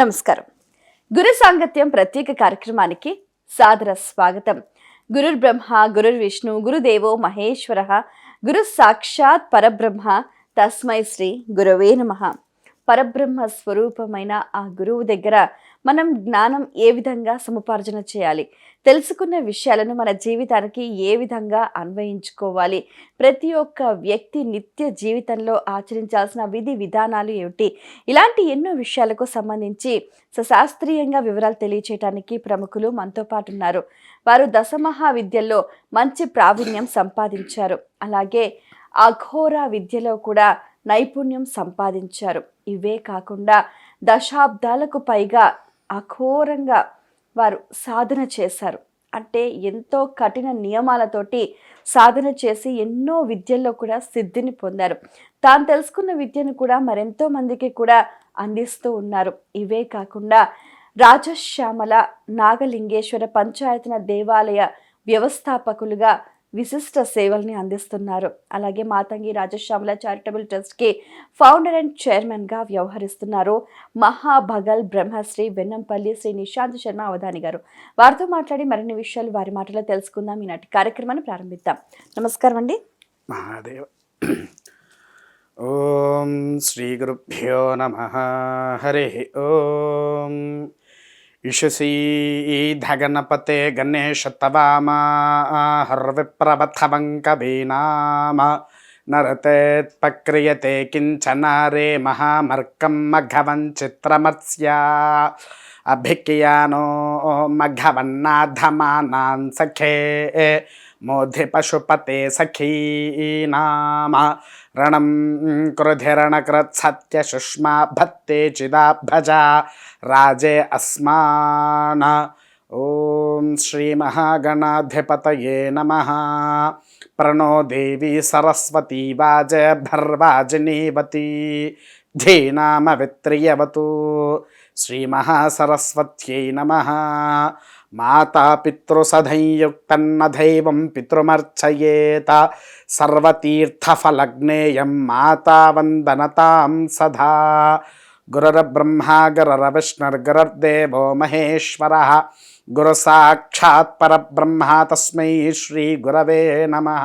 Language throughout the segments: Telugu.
నమస్కారం. గురు సాంగత్యం ప్రత్యేక కార్యక్రమానికి సాదర స్వాగతం. గురుర్ బ్రహ్మ గురుర్ విష్ణు గురుదేవో మహేశ్వర గురు సాక్షాత్ పరబ్రహ్మ తస్మై శ్రీ గురవే నమః. పరబ్రహ్మ స్వరూపమైన ఆ గురువు దగ్గర మనం జ్ఞానం ఏ విధంగా సముపార్జన చేయాలి, తెలుసుకున్న విషయాలను మన జీవితానికి ఏ విధంగా అన్వయించుకోవాలి, ప్రతి ఒక్క వ్యక్తి నిత్య జీవితంలో ఆచరించాల్సిన విధి విధానాలు ఏమిటి, ఇలాంటి ఎన్నో విషయాలకు సంబంధించి సశాస్త్రీయంగా వివరాలు తెలియచేయడానికి ప్రముఖులు మనతో పాటు ఉన్నారు. వారు దశమహా విద్యల్లో మంచి ప్రావీణ్యం సంపాదించారు. అలాగే అఘోర విద్యలో కూడా నైపుణ్యం సంపాదించారు. ఇవే కాకుండా దశాబ్దాలకు పైగా అఘోరంగా వారు సాధన చేశారు. అంటే ఎంతో కఠిన నియమాలతోటి సాధన చేసి ఎన్నో విద్యల్లో కూడా సిద్ధిని పొందారు. తాను తెలుసుకున్న విద్యను కూడా మరెంతో మందికి కూడా అందిస్తూ ఉన్నారు. ఇవే కాకుండా రాజశ్యామల నాగలింగేశ్వర పంచాయతన దేవాలయ వ్యవస్థాపకులుగా విశిష్ట సేవల్ని అందిస్తున్నారు. అలాగే మాతంగి రాజశ్యామల చారిటబుల్ ట్రస్ట్కి ఫౌండర్ అండ్ చైర్మన్గా వ్యవహరిస్తున్నారు మహాభగల్ బ్రహ్మశ్రీ వెన్నంపల్లి శ్రీ నిశాంత్ శర్మ అవధాని గారు. వారితో మాట్లాడి మరిన్ని విషయాలు వారి మాటలో తెలుసుకుందాం. ఈనాటి కార్యక్రమాన్ని ప్రారంభిద్దాం. నమస్కారం అండి. మహాదేవ. ఓం శ్రీ గురుభ్యో నమః. హరి ఓం. ఇషసీధగణపతే గణేశతవామ హర్విప్రవథవంకవీనామ నరతేత్పక్రియతే కించన రే మహామర్కం మఘవం చిత్రమత్స్య అభిక్యానో మఘవన్నాధమానాన్ సఖే మోధి పశుపతే సఖీనామ రణం క్రుధిరణకృత్ సత్య సుష్మా భత్తే చిదాభజ రాజే అస్మాన. ఓం శ్రీ మహాగణాధిపతయే నమః. ప్రణో దేవి సరస్వతీ వాజభర్వాజినీవతి ధీనామ విత్రియవతు. శ్రీ మహాసరస్వత్యై నమః. మాతాపితృసధైయుక్తన్నదైవం పితృమర్చయేత సర్వతీర్థఫలజ్ఞేయం మాతావందనతాం సదా. గురుర్బ్రహ్మా గురుర్విష్ణుర్గురుర్దేవో మహేశ్వరః గురు సాక్షాత్ పరబ్రహ్మ తస్మై శ్రీ గురవే నమః.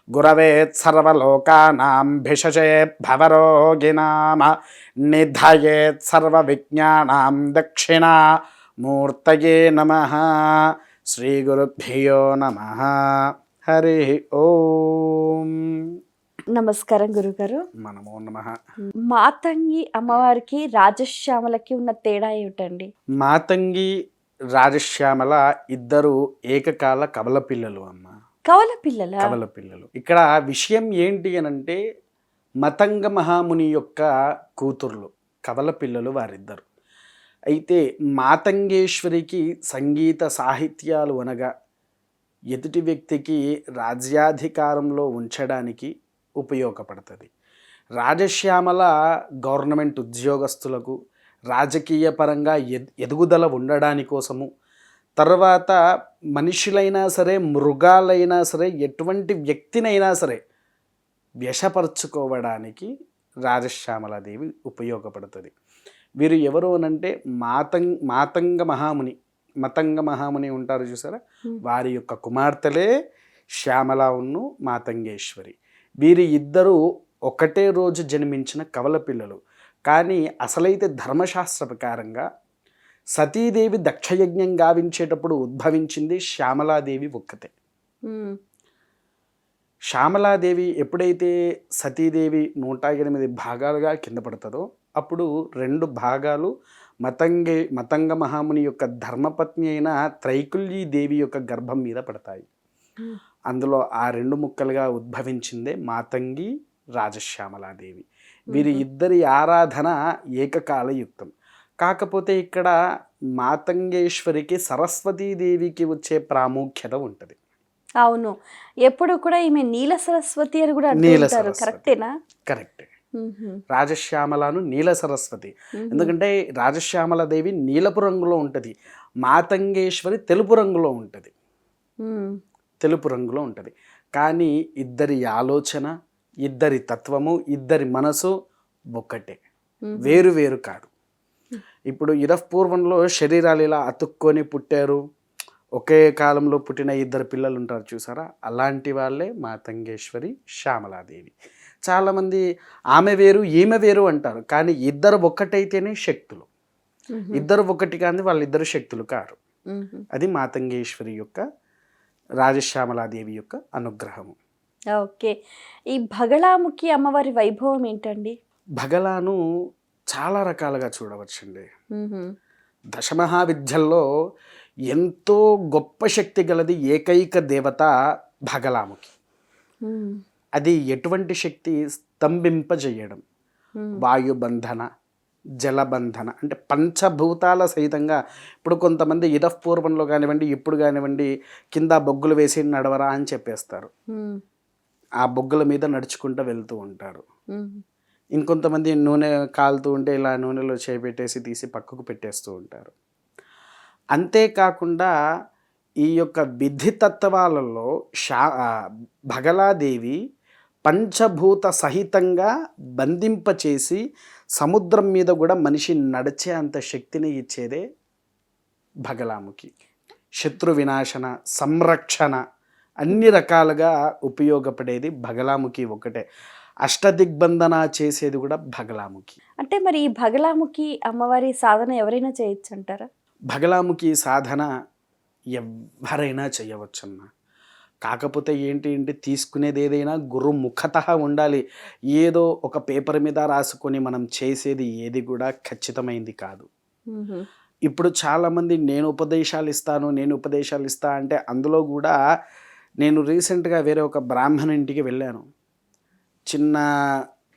గురవేత్ సర్వలోకానాం భిషజే భవరోగిణాం నిధయేత్ సర్వవిజ్ఞానాం దక్షిణా మూర్తయే నమః. శ్రీ గురుభ్యో నమః. హరి ఓం. నమస్కారం గురుగారు. నమో నమః. మాతంగి అమ్మవారికి రాజశ్యామలకి ఉన్న తేడా ఏమిటండి? మాతంగి రాజశ్యామల ఇద్దరు ఏకకాల కవల పిల్లలు అమ్మ. కవల పిల్లల? కవల పిల్లలు. ఇక్కడ విషయం ఏంటి అనంటే మతంగ మహాముని యొక్క కూతుర్లు కవల పిల్లలు వారిద్దరు. అయితే మాతంగేశ్వరికి సంగీత సాహిత్యాలు అనగా ఎదుటి వ్యక్తికి రాజ్యాధికారంలో ఉంచడానికి ఉపయోగపడుతుంది. రాజశ్యామల గవర్నమెంట్ ఉద్యోగస్తులకు రాజకీయ పరంగా ఎదుగుదల ఉండడాని కోసము, తర్వాత మనుషులైనా సరే మృగాలైనా సరే ఎటువంటి వ్యక్తినైనా సరే వ్యసపరచుకోవడానికి రాజశ్యామలాదేవి ఉపయోగపడుతుంది. వీరు ఎవరు అనంటే మాతంగ మహాముని ఉంటారు చూసారా, వారి యొక్క కుమార్తెలే శ్యామల ఉన్ను మాతంగేశ్వరి. వీరి ఇద్దరు ఒకటే రోజు జన్మించిన కవల పిల్లలు. కానీ అసలైతే ధర్మశాస్త్ర ప్రకారంగా సతీదేవి దక్షయజ్ఞం గావించేటప్పుడు ఉద్భవించింది శ్యామలాదేవి ఒక్కతే. శ్యామలాదేవి ఎప్పుడైతే సతీదేవి 108 భాగాలుగా కింద పడుతుందో అప్పుడు 2 భాగాలు మతంగ మహాముని యొక్క ధర్మపత్ని అయిన త్రైకుల్యీ దేవి యొక్క గర్భం మీద పడతాయి. అందులో ఆ 2 ముక్కలుగా ఉద్భవించిందే మాతంగి రాజశ్యామలాదేవి. వీరి ఇద్దరి ఆరాధన ఏకకాలయుక్తం. కాకపోతే ఇక్కడ మాతంగేశ్వరికి సరస్వతీదేవికి వచ్చే ప్రాముఖ్యత ఉంటుంది. అవును, ఎప్పుడు కూడా ఈమె నీల సరస్వతి అని కూడా అంటారు. కరెక్టేనా? కరెక్టే. రాజశ్యామలను నీల సరస్వతి. ఎందుకంటే రాజశ్యామలాదేవి నీలపు రంగులో ఉంటుంది, మాతంగేశ్వరి తెలుపు రంగులో ఉంటుంది. కానీ ఇద్దరి ఆలోచన, ఇద్దరి తత్వము, ఇద్దరి మనసు ఒక్కటే, వేరు వేరు కాదు. ఇప్పుడు పూర్వంలో శరీరాలు ఇలా అతుక్కొని పుట్టారు, ఒకే కాలంలో పుట్టిన ఇద్దరు పిల్లలు ఉంటారు చూసారా, అలాంటి వాళ్ళే మాతంగేశ్వరి శ్యామలాదేవి. చాలామంది ఆమె వేరు ఈమె వేరు అంటారు, కానీ ఇద్దరు ఒక్కటైతేనే శక్తులు. ఇద్దరు ఒకటి కానీ వాళ్ళిద్దరు శక్తులు కారు. అది మాతంగేశ్వరి యొక్క రాజశ్యామలాదేవి యొక్క అనుగ్రహము. ఓకే. ఈ బగళాముఖి అమ్మవారి వైభవం ఏంటండి? బగలాను చాలా రకాలుగా చూడవచ్చండి. దశమహావిద్యల్లో ఎంతో గొప్ప శక్తి గలది ఏకైక దేవత బగలాముఖి. అది ఎటువంటి శక్తి? స్తంభింపజేయడం, వాయుబంధన, జలబంధన, అంటే పంచభూతాల సహితంగా. ఇప్పుడు కొంతమంది పూర్వంలో కానివ్వండి, ఇప్పుడు కానివ్వండి, కింద బొగ్గులు వేసి నడవరా అని చెప్పేస్తారు. ఆ బొగ్గుల మీద నడుచుకుంటూ వెళ్తూ ఉంటారు. ఇంకొంతమంది నూనె కాలుతూ ఉంటే ఇలా నూనెలో చేపెట్టేసి తీసి పక్కకు పెట్టేస్తూ ఉంటారు. అంతేకాకుండా ఈ యొక్క విధి తత్వాలలో బగలాదేవి పంచభూత సహితంగా బంధింపచేసి సముద్రం మీద కూడా మనిషి నడిచే అంత శక్తిని ఇచ్చేదే బగలాముఖి. శత్రు వినాశన, సంరక్షణ, అన్ని రకాలుగా ఉపయోగపడేది బగలాముఖి ఒకటే. అష్టదిగ్బంధన చేసేది కూడా బగలాముఖి. అంటే మరి ఈ బగలాముఖి అమ్మవారి సాధన ఎవరైనా చేయొచ్చు అంటారా? బగలాముఖి సాధన ఎవరైనా చేయవచ్చమ్మా. కాకపోతే ఏంటి అంటే తీసుకునేది ఏదైనా గురుముఖత ఉండాలి. ఏదో ఒక పేపర్ మీద రాసుకొని మనం చేసేది ఏది కూడా ఖచ్చితమైంది కాదు. ఇప్పుడు చాలామంది నేను ఉపదేశాలు ఇస్తా అంటే అందులో కూడా నేను రీసెంట్గా వేరే ఒక బ్రాహ్మణ ఇంటికి వెళ్ళాను. చిన్న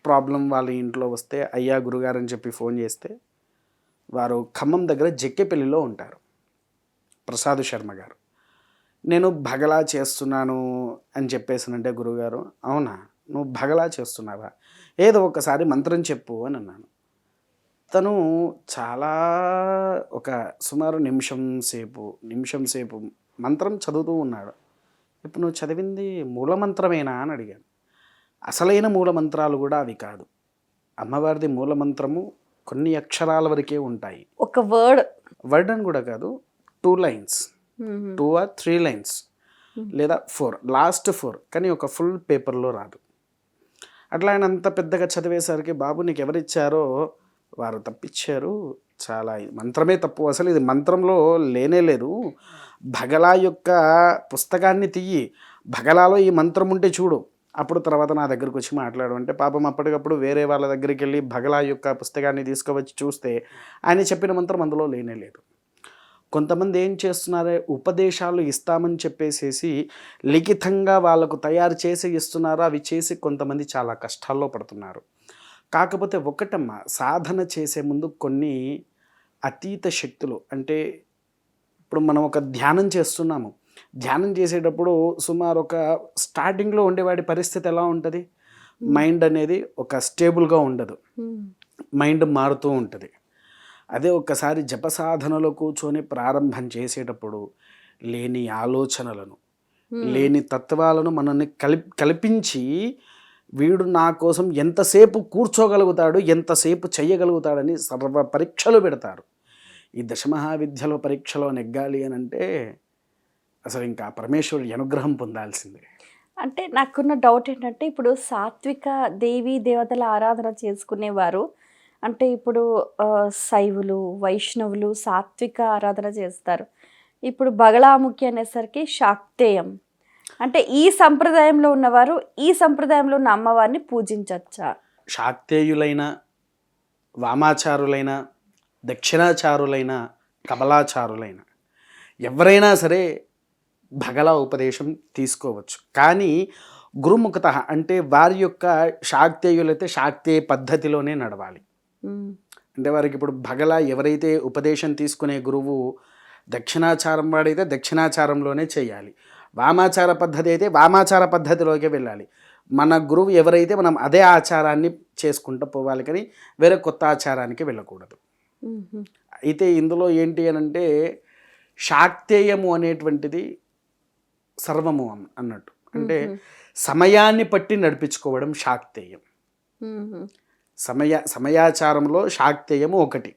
ప్రాబ్లం వాళ్ళ ఇంట్లో వస్తే అయ్యా గురుగారు అని చెప్పి ఫోన్ చేస్తే, వారు ఖమ్మం దగ్గర జక్కేపల్లిలో ఉంటారు, ప్రసాద్ శర్మ గారు. నేను భగలా చేస్తున్నాను అని చెప్పేసానంటే, గురుగారు అవునా నువ్వు భగలా చేస్తున్నావా, ఏదో ఒకసారి మంత్రం చెప్పు అని అన్నాను. తను చాలా ఒక సుమారు నిమిషం సేపు మంత్రం చదువుతూ ఉన్నాడు. ఇప్పుడు నువ్వు చదివింది మూలమంత్రమేనా అని అడిగాను. అసలైన మూలమంత్రాలు కూడా అవి కాదు. అమ్మవారిది మూలమంత్రము కొన్ని అక్షరాల వరకే ఉంటాయి. ఒక వర్డ్ అని కూడా కాదు, 2 lines, 2 or 3 lines లేదా 4, లాస్ట్ 4, కానీ ఒక ఫుల్ పేపర్లో రాదు. అట్లా ఆయన అంత పెద్దగా చదివేసరికి, బాబు నీకు ఎవరిచ్చారో వారు తప్పిచ్చారు, చాలా మంత్రమే తప్పు, అసలు ఇది మంత్రంలో లేనే లేదు, భగలా యొక్క పుస్తకాన్ని తీయి, భగలాలో ఈ మంత్రం ఉంటే చూడు, అప్పుడు తర్వాత నా దగ్గరకు వచ్చి మాట్లాడు అంటే, పాపం అప్పటికప్పుడు వేరే వాళ్ళ దగ్గరికి వెళ్ళి భగలా యొక్క పుస్తకాన్ని తీసుకువచ్చి చూస్తే ఆయన చెప్పిన మంత్రం అందులో లేనే లేదు. కొంతమంది ఏం చేస్తున్నారే, ఉపదేశాలు ఇస్తామని చెప్పేసేసి లిఖితంగా వాళ్ళకు తయారు చేసి ఇస్తున్నారు. అవి చేసి కొంతమంది చాలా కష్టాల్లో పడుతున్నారు. కాకపోతే ఒకటమ్మా, సాధన చేసే ముందు కొన్ని అతీత శక్తులు, అంటే ఇప్పుడు మనం ఒక ధ్యానం చేస్తున్నాము, ధ్యానం చేసేటప్పుడు సుమారు ఒక స్టార్టింగ్లో ఉండేవాడి పరిస్థితి ఎలా ఉంటుంది, మైండ్ అనేది ఒక స్టేబుల్గా ఉండదు, మైండ్ మారుతూ ఉంటుంది. అదే ఒక్కసారి జప సాధనలో కూర్చొని ప్రారంభం చేసేటప్పుడు లేని ఆలోచనలను, లేని తత్వాలను మనల్ని కల్పించి వీడు నా కోసం ఎంతసేపు కూర్చోగలుగుతాడు, ఎంతసేపు చెయ్యగలుగుతాడని సర్వ పరీక్షలు పెడతారు. ఈ దశమహావిద్యలో పరీక్షలో నెగ్గాలి అని అంటే అసలు ఇంకా పరమేశ్వరుడి అనుగ్రహం పొందాల్సిందే. అంటే నాకున్న డౌట్ ఏంటంటే, ఇప్పుడు సాత్విక దేవీ దేవతల ఆరాధన చేసుకునేవారు, అంటే ఇప్పుడు శైవులు, వైష్ణవులు సాత్విక ఆరాధన చేస్తారు. ఇప్పుడు బగళాముఖి అనేసరికి శాక్తేయం, అంటే ఈ సంప్రదాయంలో ఉన్నవారు ఈ సంప్రదాయంలో ఉన్న అమ్మవారిని పూజించచ్చా? శాక్తేయులైన, వామాచారులైన, దక్షిణాచారులైన, కమలాచారులైన ఎవరైనా సరే భగలా ఉపదేశం తీసుకోవచ్చు. కానీ గురుముఖత అంటే వారి యొక్క శాక్తేయులైతే శాక్తేయ పద్ధతిలోనే నడవాలి. అంటే వారికి ఇప్పుడు భగలా ఎవరైతే ఉపదేశం తీసుకునే గురువు దక్షిణాచారం వాడైతే దక్షిణాచారంలోనే చేయాలి, వామాచార పద్ధతి అయితే వామాచార పద్ధతిలోకి వెళ్ళాలి. మన గురువు ఎవరైతే మనం అదే ఆచారాన్ని చేసుకుంటూ పోవాలి, కానీ వేరే కొత్త ఆచారానికి వెళ్ళకూడదు. అయితే ఇందులో ఏంటి అని అంటే, శాక్తేయము అనేటువంటిది సర్వము అన్నట్టు, అంటే సమయాన్ని పట్టి నడిపించుకోవడం శాక్తేయం. సమయాచారంలో శాక్తేయము ఒకటి.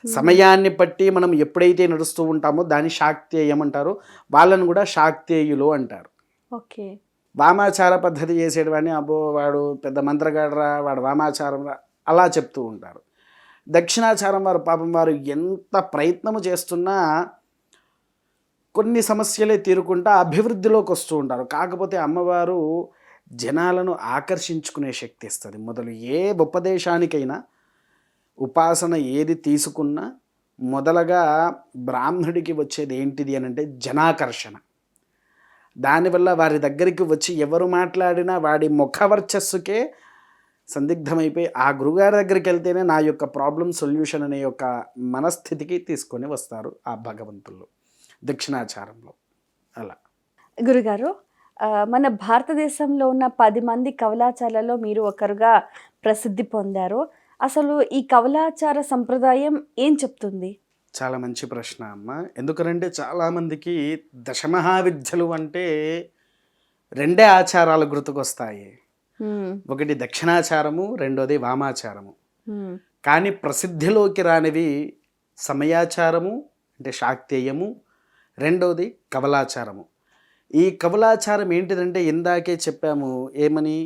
సమయాన్ని బట్టి మనం ఎప్పుడైతే నడుస్తూ ఉంటామో దాన్ని శాక్తేయం అంటారు. వాళ్ళని కూడా శాక్తేయులు అంటారు. ఓకే. వామాచార పద్ధతి చేసేటివాడిని అబ్బో వాడు పెద్ద మంత్రగాడరా, వాడు వామాచారం రా అలా చెప్తూ ఉంటారు. దక్షిణాచారం వారు పాపం వారు ఎంత ప్రయత్నము చేస్తున్నా కొన్ని సమస్యలే తీరుకుంటా అభివృద్ధిలోకి వస్తూ ఉంటారు. కాకపోతే అమ్మవారు జనాలను ఆకర్షించుకునే శక్తి ఇస్తుంది. మొదలు ఏ ఉపదేశానికైనా ఉపాసన ఏది తీసుకున్నా మొదలగా బ్రాహ్మణుడికి వచ్చేది ఏంటిది అని అంటే జనాకర్షణ. దానివల్ల వారి దగ్గరికి వచ్చి ఎవరు మాట్లాడినా వాడి ముఖవర్చస్సుకే సందిగ్ధమైపోయి ఆ గురుగారి దగ్గరికి వెళ్తేనే నా యొక్క ప్రాబ్లం సొల్యూషన్ అనే యొక్క మనస్థితికి తీసుకొని వస్తారు ఆ భగవంతులు దక్షిణాచారంలో. అలా గురుగారు, మన భారతదేశంలో ఉన్న 10 మంది కవలాచార్లలో మీరు ఒకరుగా ప్రసిద్ధి పొందారు. అసలు ఈ కవలాచార సంప్రదాయం ఏం చెప్తుంది? చాలా మంచి ప్రశ్న అమ్మ. ఎందుకనంటే చాలామందికి దశమహావిద్యలు అంటే రెండే ఆచారాలు గుర్తుకొస్తాయి. ఒకటి దక్షిణాచారము, రెండోది వామాచారము. కానీ ప్రసిద్ధిలోకి రానివి సమయాచారము అంటే శాక్తేయము, రెండోది కవలాచారము. ఈ కవలాచారం ఏంటిదంటే ఇందాకే చెప్పాము ఏమని,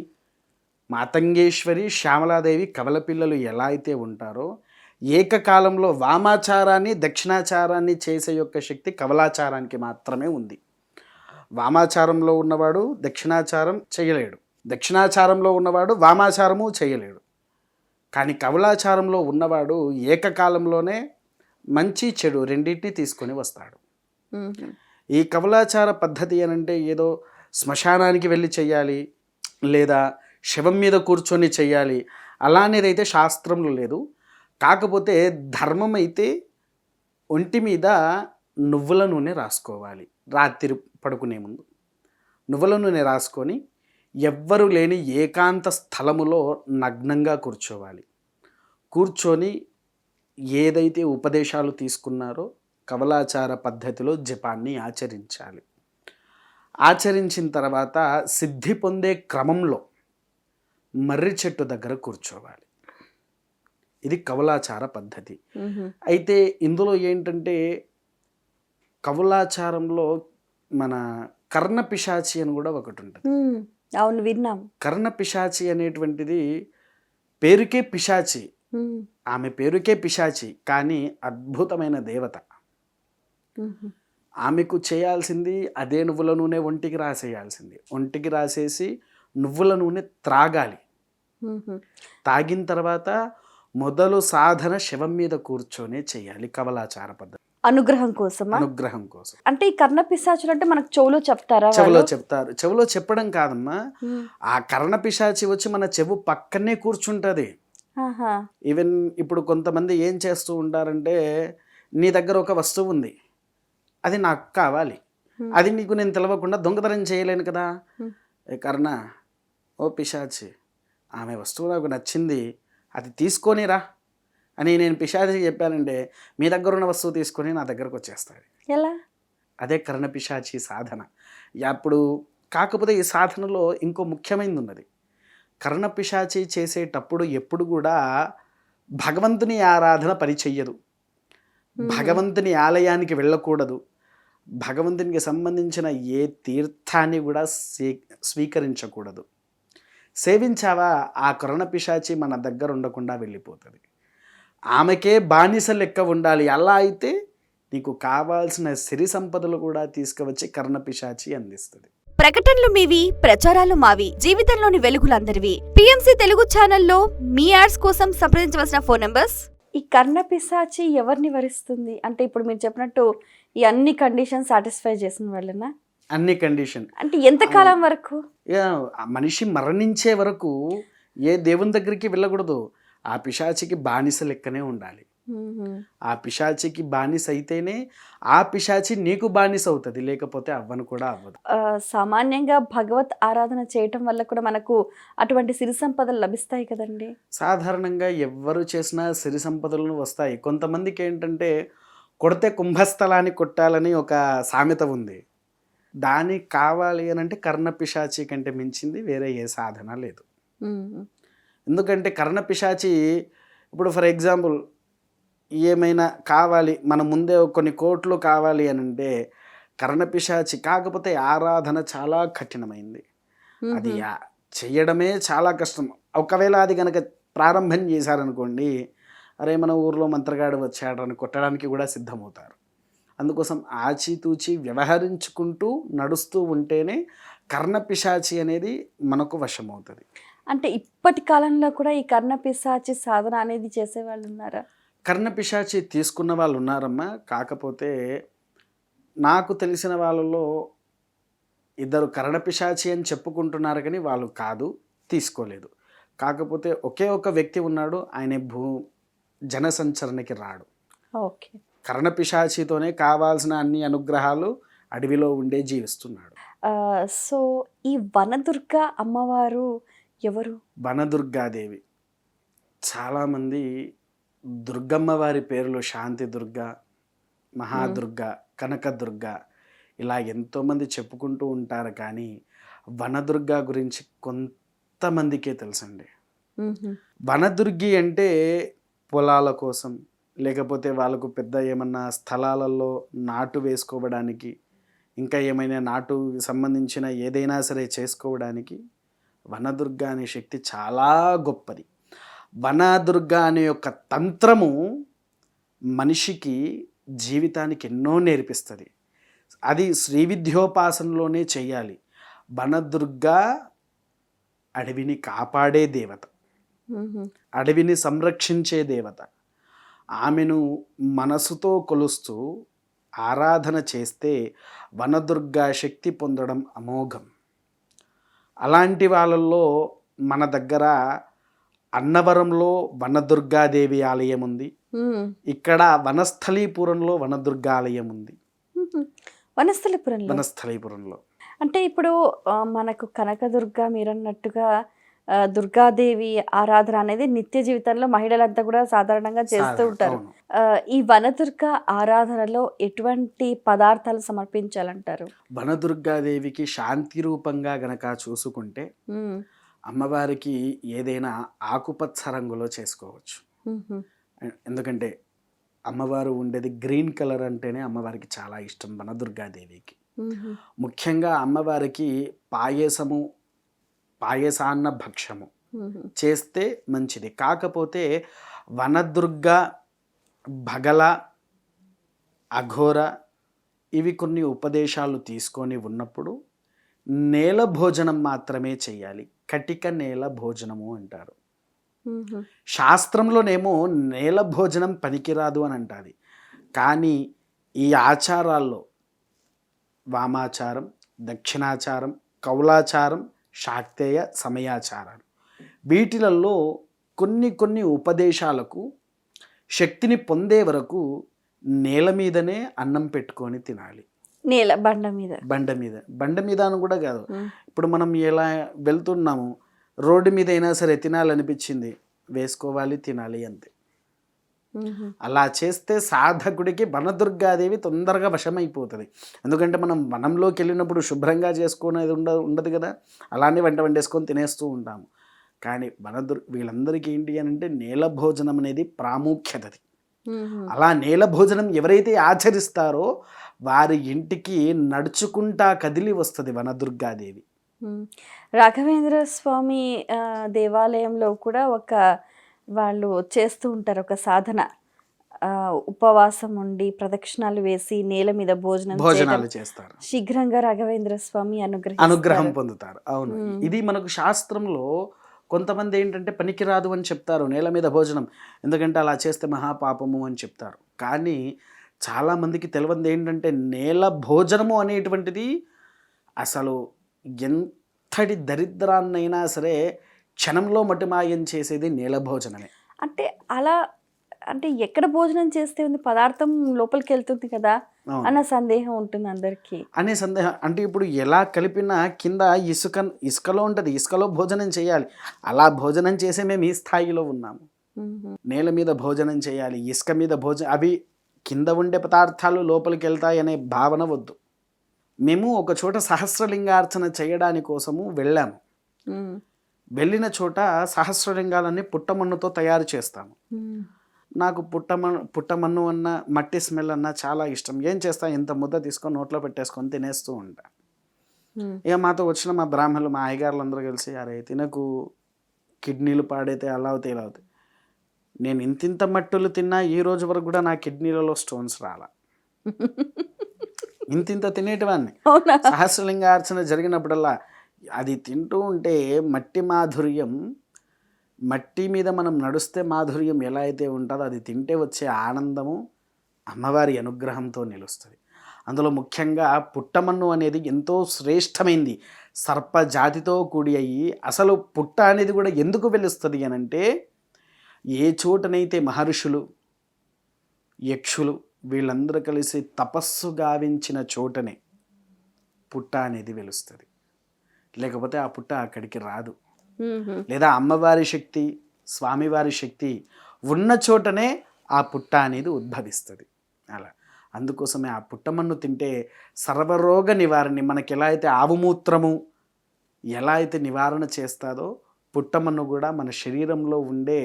మాతంగేశ్వరి శ్యామలాదేవి కవల పిల్లలు ఎలా అయితే ఉంటారో ఏకకాలంలో వామాచారాన్ని దక్షిణాచారాన్ని చేసే యొక్క శక్తి కవలాచారానికి మాత్రమే ఉంది. వామాచారంలో ఉన్నవాడు దక్షిణాచారం చేయలేడు, దక్షిణాచారంలో ఉన్నవాడు వామాచారము చేయలేడు. కానీ కవలాచారంలో ఉన్నవాడు ఏకకాలంలోనే మంచి చెడు రెండింటిని తీసుకొని వస్తాడు. ఈ కవలాచార పద్ధతి అనంటే ఏదో శ్మశానానికి వెళ్ళి చెయ్యాలి లేదా శవం మీద కూర్చొని చెయ్యాలి అలానేదైతే శాస్త్రంలో లేదు. కాకపోతే ధర్మం అయితే ఒంటి మీద నువ్వుల నూనె రాసుకోవాలి. రాత్రి పడుకునే ముందు నువ్వుల నూనె రాసుకొని ఎవ్వరు లేని ఏకాంత స్థలములో నగ్నంగా కూర్చోవాలి. కూర్చొని ఏదైతే ఉపదేశాలు తీసుకున్నారో కవలాచార పద్ధతిలో జపాన్ని ఆచరించాలి. ఆచరించిన తర్వాత సిద్ధి పొందే క్రమంలో మర్రి చెట్టు దగ్గర కూర్చోవాలి. ఇది కవలాచార పద్ధతి. అయితే ఇందులో ఏంటంటే కవలాచారంలో మన కర్ణ పిశాచి అని కూడా ఒకటి ఉంటుంది. అవును, విన్నాం. కర్ణ పిశాచి అనేటువంటిది పేరుకే పిశాచి, ఆమె పేరుకే పిశాచి, కానీ అద్భుతమైన దేవత. ఆమెకు చేయాల్సింది అదే నువ్వుల నూనె ఒంటికి రాసేయాల్సింది. ఒంటికి రాసేసి నువ్వుల నూనె త్రాగాలి. తాగిన తర్వాత మొదలు సాధన శవం మీద కూర్చొనే చేయాలి. కవలాచార పద్ధతి అనుగ్రహం కోసం. అనుగ్రహం కోసం. అంటే ఈ కర్ణ పిశాచులు అంటే మనకు చెవులో చెప్తారా? చెవులో చెప్తారు. చెవులో చెప్పడం కాదమ్మా, ఆ కర్ణ పిశాచి వచ్చి మన చెవు పక్కనే కూర్చుంటది. ఈవెన్ ఇప్పుడు కొంతమంది ఏం చేస్తూ ఉంటారంటే, నీ దగ్గర ఒక వస్తువు ఉంది, అది నాకు కావాలి, అది నీకు నేను తెలవకుండా దొంగతనం చేయలేను కదా. కర్ణ, ఓ పిశాచి, ఆమె వస్తువు నాకు నచ్చింది, అది తీసుకొనిరా అని నేను పిశాచికి చెప్పానంటే మీ దగ్గర ఉన్న వస్తువు తీసుకొని నా దగ్గరకు వచ్చేస్తుంది. ఎలా? అదే కర్ణ పిశాచి సాధన. అప్పుడు కాకపోతే ఈ సాధనలో ఇంకో ముఖ్యమైనది ఉన్నది. కర్ణ పిశాచి చేసేటప్పుడు ఎప్పుడు కూడా భగవంతుని ఆరాధన పరిచెయ్యదు, భగవంతుని ఆలయానికి వెళ్ళకూడదు, భగవంతునికి సంబంధించిన ఏ తీర్థాన్ని కూడా స్వీకరించకూడదు. సేవించావా ఆ కర్ణ పిశాచి మన దగ్గర ఉండకుండా వెళ్ళిపోతుంది. ఆమెకే బానిస లెక్క ఉండాలి. అలా అయితే నీకు కావాల్సిన సిరి సంపదలు కూడా తీసుకువచ్చి కర్ణ పిశాచి అందిస్తుంది. ప్రకటనలు మీవి, ప్రచారాలు మావి, జీవితంలోని వెలుగులందరివి. పిఎంసి తెలుగు ఛానల్లో మీ యాడ్స్ కోసం సంప్రదించవలసిన ఫోన్ నంబర్స్. ఈ కర్ణ పిశాచి ఎవరిని వరిస్తుంది? అంటే ఇప్పుడు మీరు చెప్పినట్టు ఈ అన్ని కండిషన్ సాటిస్ఫై చేసిన వాళ్ళనా? అన్ని కండిషన్ అంటే ఎంత కాలం వరకు? మనిషి మరణించే వరకు ఏ దేవుని దగ్గరికి వెళ్ళకూడదు. ఆ పిశాచికి బానిస లెక్కనే ఉండాలి. ఆ పిశాచికి బానిస అయితేనే ఆ పిశాచి నీకు బానిస అవుతుంది, లేకపోతే అవ్వను కూడా అవ్వదు. సామాన్యంగా భగవత్ ఆరాధన చేయటం వల్ల కూడా మనకు అటువంటి సిరి సంపదలు లభిస్తాయి కదండి. సాధారణంగా ఎవ్వరు చేసినా సిరి సంపదలను వస్తాయి. కొంతమందికి ఏంటంటే కొడితే కుంభస్థలాన్ని కొట్టాలని ఒక సామెత ఉంది. దానికి కావాలి అని అంటే కర్ణ పిశాచి కంటే మించింది వేరే ఏ సాధన లేదు. ఎందుకంటే కర్ణ పిశాచి ఇప్పుడు ఫర్ ఎగ్జాంపుల్ ఏమైనా కావాలి, మన ముందే కొన్ని కోట్లు కావాలి అని అంటే కర్ణపిశాచి, కాకపోతే ఆరాధన చాలా కఠినమైంది. అది చెయ్యడమే చాలా కష్టం. ఒకవేళ అది కనుక ప్రారంభం చేశారనుకోండి, అరే మన ఊర్లో మంత్రగాడు వచ్చాడని కొట్టడానికి కూడా సిద్ధమవుతారు. అందుకోసం ఆచితూచి వ్యవహరించుకుంటూ నడుస్తూ ఉంటేనే కర్ణపిశాచి అనేది మనకు వశమవుతుంది. అంటే ఇప్పటి కాలంలో కూడా ఈ కర్ణపిశాచి సాధన అనేది చేసేవాళ్ళు ఉన్నారా? కర్ణపిశాచి తీసుకున్న వాళ్ళు ఉన్నారమ్మా. కాకపోతే నాకు తెలిసిన వాళ్ళలో ఇద్దరు కర్ణపిశాచి అని చెప్పుకుంటున్నారు, కానీ వాళ్ళు కాదు, తీసుకోలేదు. కాకపోతే ఒకే ఒక వ్యక్తి ఉన్నాడు, ఆయన జనసంచరణకి రాడు. ఓకే. కర్ణపిశాచితోనే కావాల్సిన అన్ని అనుగ్రహాలు అడవిలో ఉండే జీవిస్తున్నాడు. సో ఈ వనదుర్గ అమ్మవారు ఎవరు? వనదుర్గాదేవి. చాలామంది దుర్గమ్మ వారి పేర్లు శాంతి దుర్గ, మహాదుర్గ, కనకదుర్గ ఇలా ఎంతోమంది చెప్పుకుంటూ ఉంటారు, కానీ వనదుర్గ గురించి కొంతమందికే తెలుసండి. వనదుర్గి అంటే పొలాల కోసం, లేకపోతే వాళ్ళకు పెద్ద ఏమన్నా స్థలాలలో నాటు వేసుకోవడానికి, ఇంకా ఏమైనా నాటు సంబంధించిన ఏదైనా సరే చేసుకోవడానికి వనదుర్గ అనే శక్తి చాలా గొప్పది. వనదుర్గ అనే యొక్క తంత్రము మనిషికి జీవితానికి ఎన్నో నేర్పిస్తుంది. అది శ్రీ విద్యోపాసనలోనే చెయ్యాలి. వనదుర్గ అడవిని కాపాడే దేవత, అడవిని సంరక్షించే దేవత. ఆమెను మనసుతో కొలుస్తూ ఆరాధన చేస్తే వనదుర్గా శక్తి పొందడం అమోఘం. అలాంటి వాళ్ళల్లో మన దగ్గర అన్నవరంలో వనదుర్గాదేవి ఆలయం ఉంది, ఇక్కడ వనస్థలీపురంలో వనదుర్గా ఆలయం ఉంది. వనస్థలీపురంలో అంటే ఇప్పుడు మనకు కనకదుర్గ మీరన్నట్టుగా దుర్గాదేవి ఆరాధన అనేది నిత్య జీవితంలో మహిళలంతా కూడా సాధారణంగా చేస్తూ ఉంటారు. ఈ వనదుర్గ ఆరాధనలో ఎటువంటి పదార్థాలు సమర్పించాలంటారు? వనదుర్గాదేవికి శాంతి రూపంగా గనక చూసుకుంటే అమ్మవారికి ఏదైనా ఆకుపచ్చ రంగులో చేసుకోవచ్చు. ఎందుకంటే అమ్మవారు ఉండేది గ్రీన్ కలర్ అంటేనే అమ్మవారికి చాలా ఇష్టం వనదుర్గాదేవికి. ముఖ్యంగా అమ్మవారికి పాయసాన్న భక్షము చేస్తే మంచిది. కాకపోతే వనదుర్గ, భగల, అఘోర ఇవి కొన్ని ఉపదేశాలు తీసుకొని ఉన్నప్పుడు నేల భోజనం మాత్రమే చెయ్యాలి. కటిక నేల భోజనము అంటారు. శాస్త్రంలోనేమో నేల భోజనం పనికిరాదు అని అంటుంది, కానీ ఈ ఆచారాల్లో వామాచారం, దక్షిణాచారం, కౌలాచారం, శాక్తేయ సమయాచారాలు వీటిలలో కొన్ని ఉపదేశాలకు శక్తిని పొందే వరకు నేల మీదనే అన్నం పెట్టుకొని తినాలి. బండ మీద అని కూడా కాదు. ఇప్పుడు మనం ఎలా వెళ్తున్నాము, రోడ్డు మీద అయినా సరే తినాలనిపించింది, వేసుకోవాలి, తినాలి, అంతే. అలా చేస్తే సాధకుడికి వనదుర్గాదేవి తొందరగా వశమైపోతుంది. ఎందుకంటే మనం వనంలోకి వెళ్ళినప్పుడు శుభ్రంగా చేసుకునేది ఉండదు కదా, అలానే వంట వండేసుకొని తినేస్తూ ఉంటాము. కానీ వీళ్ళందరికీ ఏంటి అని అంటే నేల భోజనం అనేది ప్రాముఖ్యతది. అలా నేల భోజనం ఎవరైతే ఆచరిస్తారో వారి ఇంటికి నడుచుకుంటా కదిలి వస్తుంది వనదుర్గాదేవి. రాఘవేంద్ర స్వామి దేవాలయంలో కూడా వాళ్ళు చేస్తూ ఉంటారు ఒక సాధన, ఉపవాసం ఉండి ప్రదక్షిణాలు వేసి నేల మీద భోజనాలు చేస్తారు. శీఘ్రంగా రాఘవేంద్ర స్వామి అనుగ్రహం పొందుతారు. అవును, ఇది మనకు శాస్త్రంలో కొంతమంది ఏంటంటే పనికిరాదు అని చెప్తారు నేల మీద భోజనం, ఎందుకంటే అలా చేస్తే మహాపాపము అని చెప్తారు. కానీ చాలామందికి తెలియదు ఏంటంటే నేల భోజనము అనేటువంటిది అసలు ఎంతటి దరిద్రాన్నైనా సరే క్షణంలో మటిమాయం చేసేది నేల భోజనమే. అంటే ఎక్కడ భోజనం చేస్తే ఉంది, పదార్థం లోపలికి వెళ్తుంది కదా అన్న సందేహం ఉంటుంది అందరికీ. అంటే ఇప్పుడు ఎలా కలిపినా కింద ఇసుకలో ఉంటుంది, ఇసుకలో భోజనం చేయాలి. అలా భోజనం చేసే మేము ఈ స్థాయిలో ఉన్నాము. నేల మీద భోజనం చేయాలి, ఇసుక మీద భోజనం, అవి కింద ఉండే పదార్థాలు లోపలికి వెళ్తాయి అనే భావన వద్దు. మేము ఒక చోట సహస్రలింగార్చన చేయడాని కోసము వెళ్ళాము. వెళ్ళిన చోట సహస్రలింగాలన్నీ పుట్టమన్నుతో తయారు చేస్తాము. నాకు పుట్టమన్ను అన్న మట్టి స్మెల్ అన్న చాలా ఇష్టం. ఏం చేస్తా, ఇంత ముద్ద తీసుకొని నోట్లో పెట్టేసుకొని తినేస్తూ ఉంటా. ఇక మాతో వచ్చిన మా బ్రాహ్మణులు, మా అయ్యగారులు అందరూ కలిసి, అరే తినకు, కిడ్నీలు పాడైతే అలా అవుతాయి ఇలా అవుతాయి. నేను ఇంతింత మట్టులు తిన్నా ఈ రోజు వరకు కూడా నా కిడ్నీలలో స్టోన్స్ రాలా. ఇంతింత తినేటివాన్ని. సహస్రలింగార్చన జరిగినప్పుడల్లా అది తింటూ ఉంటే మట్టి మాధుర్యం, మట్టి మీద మనం నడుస్తే మాధుర్యం ఎలా అయితే ఉంటుందో అది తింటే వచ్చే ఆనందము అమ్మవారి అనుగ్రహంతో నిలుస్తుంది. అందులో ముఖ్యంగా పుట్టమన్ను అనేది ఎంతో శ్రేష్టమైంది, సర్ప జాతితో కూడి అయ్యి. అసలు పుట్ట అనేది కూడా ఎందుకు వెలుస్తుంది అనంటే, ఏ చోటనైతే మహర్షులు, యక్షులు వీళ్ళందరూ కలిసి తపస్సు గావించిన చోటనే పుట్ట అనేది వెలుస్తుంది. లేకపోతే ఆ పుట్ట అక్కడికి రాదు. లేదా అమ్మవారి శక్తి, స్వామివారి శక్తి ఉన్న చోటనే ఆ పుట్ట అనేది ఉద్భవిస్తుంది. అలా అందుకోసమే ఆ పుట్టమన్ను తింటే సర్వరోగ నివారణ, మనకి ఎలా అయితే ఆవుమూత్రము ఎలా అయితే నివారణ చేస్తాదో, పుట్టమన్ను కూడా మన శరీరంలో ఉండే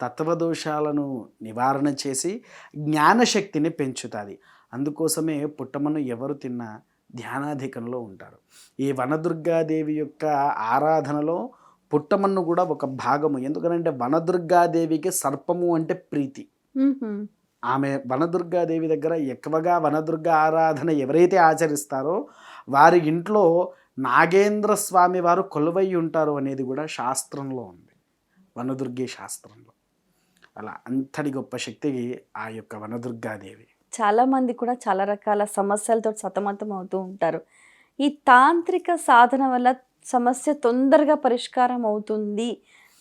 తత్వదోషాలను నివారణ చేసి జ్ఞానశక్తిని పెంచుతుంది. అందుకోసమే పుట్టమన్ను ఎవరు తిన్నా ధ్యానాధికంలో ఉంటారు. ఈ వనదుర్గాదేవి యొక్క ఆరాధనలో పుట్టమన్ను కూడా ఒక భాగము. ఎందుకంటే వనదుర్గాదేవికి సర్పము అంటే ప్రీతి. ఆమె వనదుర్గాదేవి దగ్గర ఎక్కువగా వనదుర్గా ఆరాధన ఎవరైతే ఆచరిస్తారో వారి ఇంట్లో నాగేంద్ర స్వామి వారు కొలువై ఉంటారు అనేది కూడా శాస్త్రంలో ఉంది, వనదుర్గే శాస్త్రంలో. అలా అంతటి గొప్ప శక్తి ఆ యొక్క వనదుర్గాదేవి. చాలా మంది కూడా చాలా రకాల సమస్యలతో సతమతం అవుతూ ఉంటారు. ఈ తాంత్రిక సాధన వల్ల సమస్య తొందరగా పరిష్కారం అవుతుంది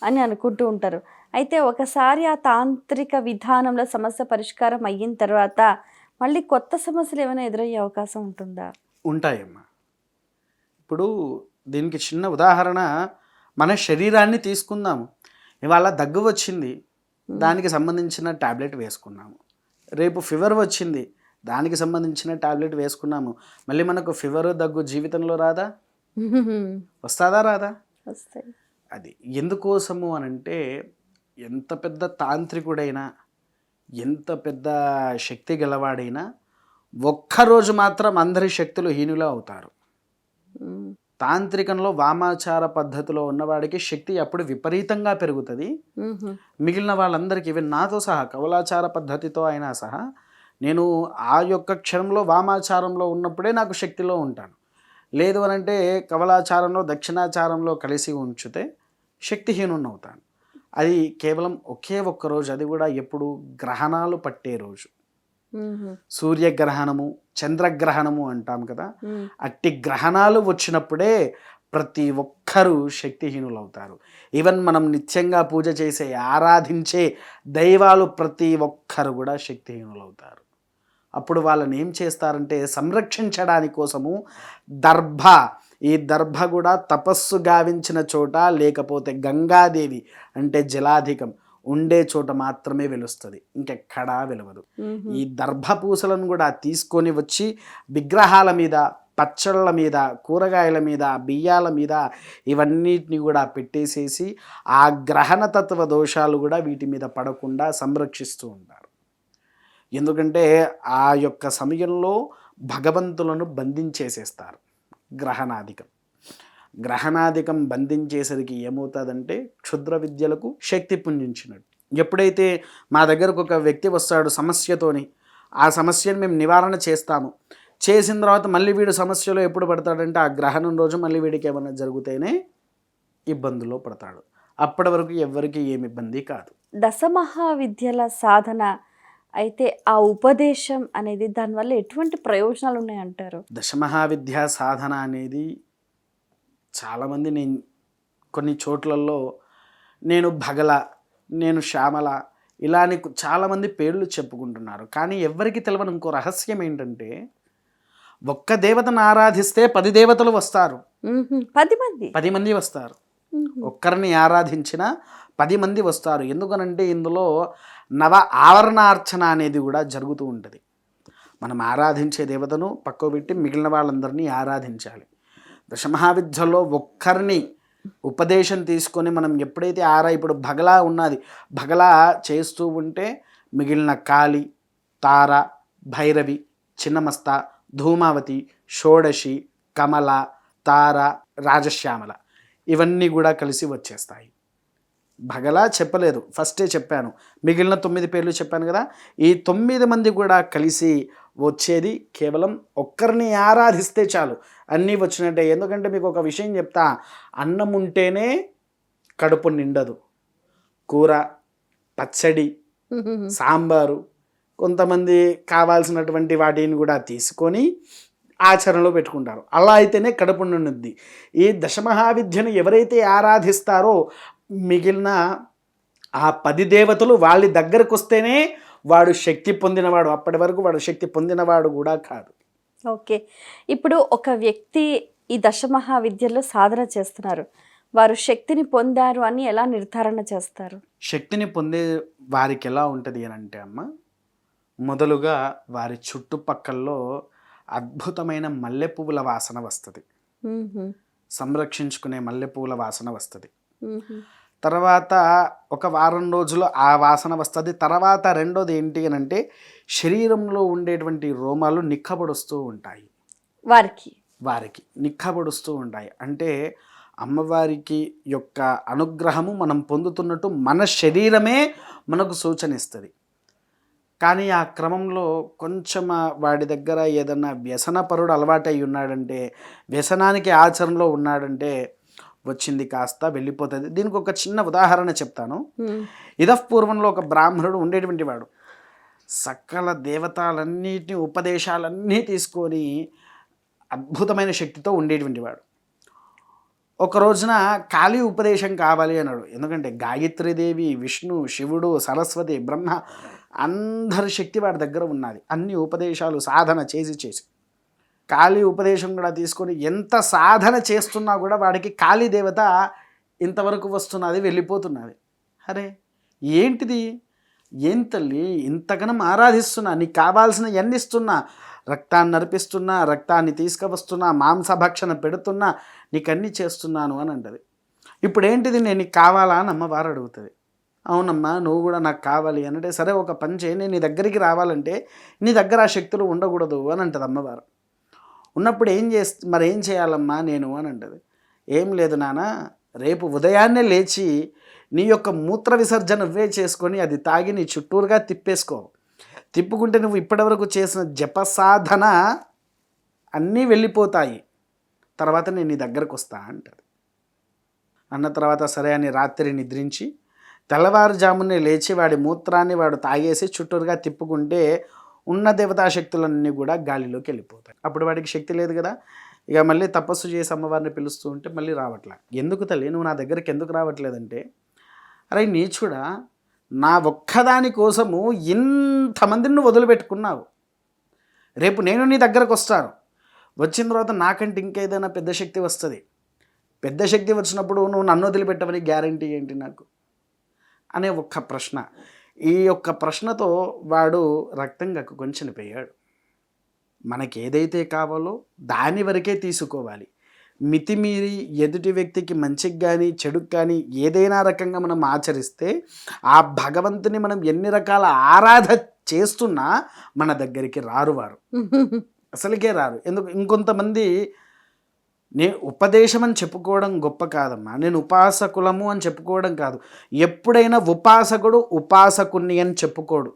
అని అనుకుంటూ ఉంటారు. అయితే ఒకసారి ఆ తాంత్రిక విధానంలో సమస్య పరిష్కారం అయిన తర్వాత మళ్ళీ కొత్త సమస్యలు ఏమైనా ఎదురయ్యే అవకాశం ఉంటుందా? ఉంటాయమ్మా. ఇప్పుడు దీనికి చిన్న ఉదాహరణ, మన శరీరాన్ని తీసుకుందాము. ఇవాళ దగ్గు వచ్చింది, దానికి సంబంధించిన టాబ్లెట్ వేసుకున్నాము. రేపు ఫీవర్ వచ్చింది, దానికి సంబంధించిన టాబ్లెట్ వేసుకున్నాము. మళ్ళీ మనకు ఫీవర్, దగ్గు జీవితంలో రాదా? వస్తుందా? రాదా? వస్తాయి. అది ఎందుకోసము అనంటే, ఎంత పెద్ద తాంత్రికుడైనా, ఎంత పెద్ద శక్తి గలవాడైనా ఒక్కరోజు మాత్రం అందరి శక్తులు హీనులు అవుతారు. తాంత్రికంలో వామాచార పద్ధతిలో ఉన్నవాడికి శక్తి అప్పుడు విపరీతంగా పెరుగుతుంది. మిగిలిన వాళ్ళందరికీ, ఈవెన్ నాతో సహా కవలాచార పద్ధతితో అయినా సహా, నేను ఆ యొక్క క్షణంలో వామాచారంలో ఉన్నప్పుడే నాకు శక్తిలో ఉంటాను. లేదు అనంటే కవలాచారంలో దక్షిణాచారంలో కలిసి ఉంచితే శక్తిహీనుని అవుతాను. అది కేవలం ఒకే ఒక్క రోజు, అది కూడా ఎప్పుడు గ్రహణాలు పట్టే రోజు. సూర్యగ్రహణము, చంద్రగ్రహణము అంటాం కదా, అట్టి గ్రహణాలు వచ్చినప్పుడే ప్రతి ఒక్కరూ శక్తిహీనులు అవుతారు. ఈవెన్ మనం నిత్యంగా పూజ చేసే, ఆరాధించే దైవాలు ప్రతి ఒక్కరు కూడా శక్తిహీనులు అవుతారు. అప్పుడు వాళ్ళని ఏం చేస్తారంటే, సంరక్షించడానికి కోసము దర్భ, ఈ దర్భ కూడా తపస్సు గావించిన చోట, లేకపోతే గంగాదేవి అంటే జలాధికం ఉండే చోట మాత్రమే వెలుస్తుంది, ఇంకెక్కడా వెలవదు. ఈ దర్భ పూసలను కూడా తీసుకొని వచ్చి విగ్రహాల మీద, పచ్చళ్ళ మీద, కూరగాయల మీద, బియ్యాల మీద ఇవన్నిటిని కూడా పెట్టేసేసి ఆ గ్రహణ తత్వ దోషాలు కూడా వీటి మీద పడకుండా సంరక్షిస్తూ ఉంటారు. ఎందుకంటే ఆ యొక్క సమయంలో భగవంతులను బంధించేసేస్తారు. గ్రహణాధికం బంధించేసరికి ఏమవుతుందంటే క్షుద్ర విద్యలకు శక్తి పుంజించినట్టు. ఎప్పుడైతే మా దగ్గరకు ఒక వ్యక్తి వస్తాడు సమస్యతోని, ఆ సమస్యను మేము నివారణ చేస్తాము. చేసిన తర్వాత మళ్ళీ వీడు సమస్యలో ఎప్పుడు పడతాడంటే, ఆ గ్రహణం రోజు మళ్ళీ వీడికి ఏమైనా జరిగితేనే ఇబ్బందుల్లో పడతాడు. అప్పటి వరకు ఎవరికి ఏమి ఇబ్బంది కాదు. దశమహావిద్యల సాధన అయితే ఆ ఉపదేశం అనేది, దానివల్ల ఎటువంటి ప్రయోజనాలు ఉన్నాయంటారు? దశమహావిద్యా సాధన అనేది చాలామంది, నేను కొన్ని చోట్లలో నేను భగల, నేను శ్యామల ఇలా అని చాలామంది పేర్లు చెప్పుకుంటున్నారు. కానీ ఎవరికి తెలియని ఇంకో రహస్యం ఏంటంటే, ఒక్క దేవతను ఆరాధిస్తే 10 దేవతలు వస్తారు. 10 మంది వస్తారు. ఒక్కరిని ఆరాధించిన 10 మంది వస్తారు. ఎందుకనంటే ఇందులో నవ ఆవరణార్చన అనేది కూడా జరుగుతూ ఉంటుంది. మనం ఆరాధించే దేవతను పక్కకు పెట్టి మిగిలిన వాళ్ళందరినీ ఆరాధించాలి. దశమహావిద్యలో ఒక్కరిని ఉపదేశం తీసుకొని మనం ఎప్పుడైతే ఇప్పుడు భగలా ఉన్నది, భగలా చేస్తూ ఉంటే మిగిలిన కాళి, తార, భైరవి, చిన్నమస్త, ధూమావతి, షోడశి, కమల, తార, రాజశ్యామల ఇవన్నీ కూడా కలిసి వచ్చేస్తాయి. భగలా చెప్పలేదు, ఫస్టే చెప్పాను, మిగిలిన 9 పేర్లు చెప్పాను కదా. ఈ 9 మంది కూడా కలిసి వచ్చేది కేవలం ఒక్కరిని ఆరాధిస్తే చాలు, అన్నీ వచ్చినట్టే. ఎందుకంటే మీకు ఒక విషయం చెప్తా, అన్నం ఉంటేనే కడుపు నిండదు. కూర, పచ్చడి, సాంబారు, కొంతమంది కావాల్సినటువంటి వాటిని కూడా తీసుకొని ఆచరణలో పెట్టుకుంటారు. అలా అయితేనే కడుపు నిండుద్ది. ఈ దశమహావిద్యను ఎవరైతే ఆరాధిస్తారో మిగిలిన ఆ 10 దేవతలు వాళ్ళ దగ్గరకు వస్తేనే వాడు శక్తి పొందినవాడు. అప్పటి వరకు వాడు శక్తి పొందినవాడు కూడా కాదు. ఓకే, ఇప్పుడు ఒక వ్యక్తి ఈ దశమహావిద్యలో సాధన చేస్తున్నారు, వారు శక్తిని పొందారు అని ఎలా నిర్ధారణ చేస్తారు? శక్తిని పొందే వారికి ఎలా ఉంటుంది అని అంటే అమ్మ, మొదలుగా వారి చుట్టుపక్కల్లో అద్భుతమైన మల్లె పువ్వుల వాసన వస్తుంది, సంరక్షించుకునే మల్లె పువ్వుల వాసన వస్తుంది. తర్వాత ఒక వారం రోజులు ఆ వాసన వస్తుంది. తర్వాత రెండోది ఏంటి అని అంటే శరీరంలో ఉండేటువంటి రోమాలు నిక్కబడుస్తూ ఉంటాయి. వారికి నిక్కబడుస్తూ ఉంటాయి. అంటే అమ్మవారికి యొక్క అనుగ్రహము మనం పొందుతున్నట్టు మన శరీరమే మనకు సూచన ఇస్తుంది. కానీ ఆ క్రమంలో కొంచెం వాడి దగ్గర ఏదన్నా వ్యసనపరుడు అలవాటై ఉన్నాడంటే, వ్యసనానికి ఆచరణలో ఉన్నాడంటే వచ్చింది కాస్త వెళ్ళిపోతుంది. దీనికి ఒక చిన్న ఉదాహరణ చెప్తాను. ఇదపూర్వంలో ఒక బ్రాహ్మణుడు ఉండేటువంటి వాడు. సకల దేవతలన్నిటిని ఉపదేశాలన్నీ తీసుకొని అద్భుతమైన శక్తితో ఉండేటువంటి వాడు. ఒక రోజున ఖాళీ ఉపదేశం కావాలి అన్నాడు. ఎందుకంటే గాయత్రీదేవి, విష్ణు, శివుడు, సరస్వతి, బ్రహ్మ అందరి శక్తి వాడి దగ్గర ఉన్నది. అన్ని ఉపదేశాలు సాధన చేసి కాళీ ఉపదేశం కూడా తీసుకొని ఎంత సాధన చేస్తున్నా కూడా వాడికి కాళీ దేవత ఇంతవరకు వస్తున్నది, వెళ్ళిపోతున్నది. అరే ఏంటిది, ఏం తల్లి ఇంతకనం ఆరాధిస్తున్నా, నీకు కావాల్సిన ఎన్ని ఇస్తున్నా, రక్తాన్ని నడిపిస్తున్నా, రక్తాన్ని తీసుకువస్తున్నా, మాంసభక్షణ పెడుతున్నా, నీకు అన్నీ చేస్తున్నాను అని అంటది. ఇప్పుడు ఏంటిది, నేను నీకు కావాలా అని అమ్మవారు అడుగుతుంది. అవునమ్మా నువ్వు కూడా నాకు కావాలి అంటే, సరే ఒక పని చేయి, నేను నీ దగ్గరికి రావాలంటే నీ దగ్గర ఆ శక్తులు ఉండకూడదు అని అంటది అమ్మవారు. ఉన్నప్పుడు ఏం చేయాలమ్మా నేను అని అంటది. ఏం లేదు నాన్న, రేపు ఉదయాన్నే లేచి నీ యొక్క మూత్ర విసర్జన నువ్వే చేసుకొని అది తాగి నీ చుట్టూరుగా తిప్పేసుకో. తిప్పుకుంటే నువ్వు ఇప్పటివరకు చేసిన జప సాధన అన్నీ వెళ్ళిపోతాయి. తర్వాత నేను నీ దగ్గరకు వస్తా అంటది. అన్న తర్వాత సరే అని రాత్రి నిద్రించి తెల్లవారుజామునే లేచి వాడి మూత్రాన్ని వాడు తాగేసి చుట్టూరుగా తిప్పుకుంటే ఉన్న దేవతాశక్తులన్నీ కూడా గాలిలోకి వెళ్ళిపోతాయి. అప్పుడు వాడికి శక్తి లేదు కదా. ఇక మళ్ళీ తపస్సు చేసి అమ్మవారిని పిలుస్తూ ఉంటే మళ్ళీ రావట్లే. ఎందుకు తల్లి నువ్వు నా దగ్గరికి ఎందుకు రావట్లేదంటే, అరే నీచుడా, నా ఒక్కదాని కోసము ఇంతమందిని నువ్వు వదిలిపెట్టుకున్నావు. రేపు నేను నీ దగ్గరకు వస్తాను, వచ్చిన తర్వాత నాకంటే ఇంకేదైనా పెద్ద శక్తి వస్తుంది. పెద్ద శక్తి వచ్చినప్పుడు నువ్వు నన్ను వదిలిపెట్టవని గ్యారంటీ ఏంటి నాకు అనే ఒక్క ప్రశ్న. ఈ యొక్క ప్రశ్నతో వాడు రక్తం కక్కుకొని చనిపోయాడు. మనకి ఏదైతే కావాలో దాని వరకే తీసుకోవాలి. మితిమీరి ఎదుటి వ్యక్తికి మంచికి కానీ చెడుకు కానీ ఏదైనా రకంగా మనం ఆచరిస్తే ఆ భగవంతుని మనం ఎన్ని రకాల ఆరాధన చేస్తున్నా మన దగ్గరికి రారు వారు, అసలుకే రారు. ఎందుకు, ఇంకొంతమంది నేను ఉపదేశం అని చెప్పుకోవడం గొప్ప కాదమ్మా, నేను ఉపాసకులము అని చెప్పుకోవడం కాదు. ఎప్పుడైనా ఉపాసకుడు ఉపాసకుణ్ణి అని చెప్పుకోడు,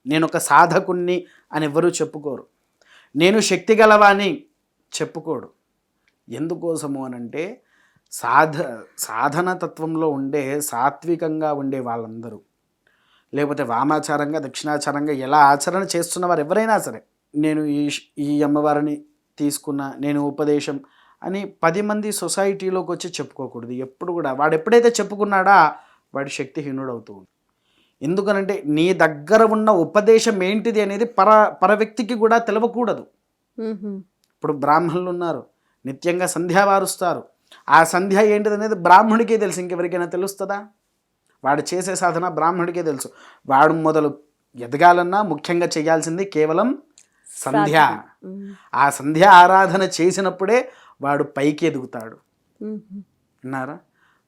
నేను ఒక సాధకుణ్ణి అని ఎవరూ చెప్పుకోరు, నేను శక్తి గలవాని చెప్పుకోడు. ఎందుకోసము అనంటే సాధన తత్వంలో ఉండే సాత్వికంగా ఉండే వాళ్ళందరూ, లేకపోతే వామాచారంగా దక్షిణాచారంగా ఎలా ఆచరణ చేస్తున్న వారు ఎవరైనా సరే, నేను ఈ అమ్మవారిని తీసుకున్న, నేను ఉపదేశం అని 10 మంది సొసైటీలోకి వచ్చి చెప్పుకోకూడదు. ఎప్పుడు కూడా వాడు ఎప్పుడైతే చెప్పుకున్నాడా వాడి శక్తిహీనుడు అవుతూ ఉంది. ఎందుకనంటే నీ దగ్గర ఉన్న ఉపదేశం ఏంటిది అనేది పర వ్యక్తికి కూడా తెలవకూడదు. ఇప్పుడు బ్రాహ్మణులు ఉన్నారు, నిత్యంగా సంధ్య వారుస్తారు. ఆ సంధ్య ఏంటిది అనేది బ్రాహ్మణుడికే తెలుసు, ఇంకెవరికైనా తెలుస్తుందా? వాడు చేసే సాధన బ్రాహ్మణుడికే తెలుసు. వాడు మొదలు ఎదగాలన్నా ముఖ్యంగా చేయాల్సింది కేవలం సంధ్య. ఆ సంధ్య ఆరాధన చేసినప్పుడే వాడు పైకి ఎదుగుతాడు. విన్నారా?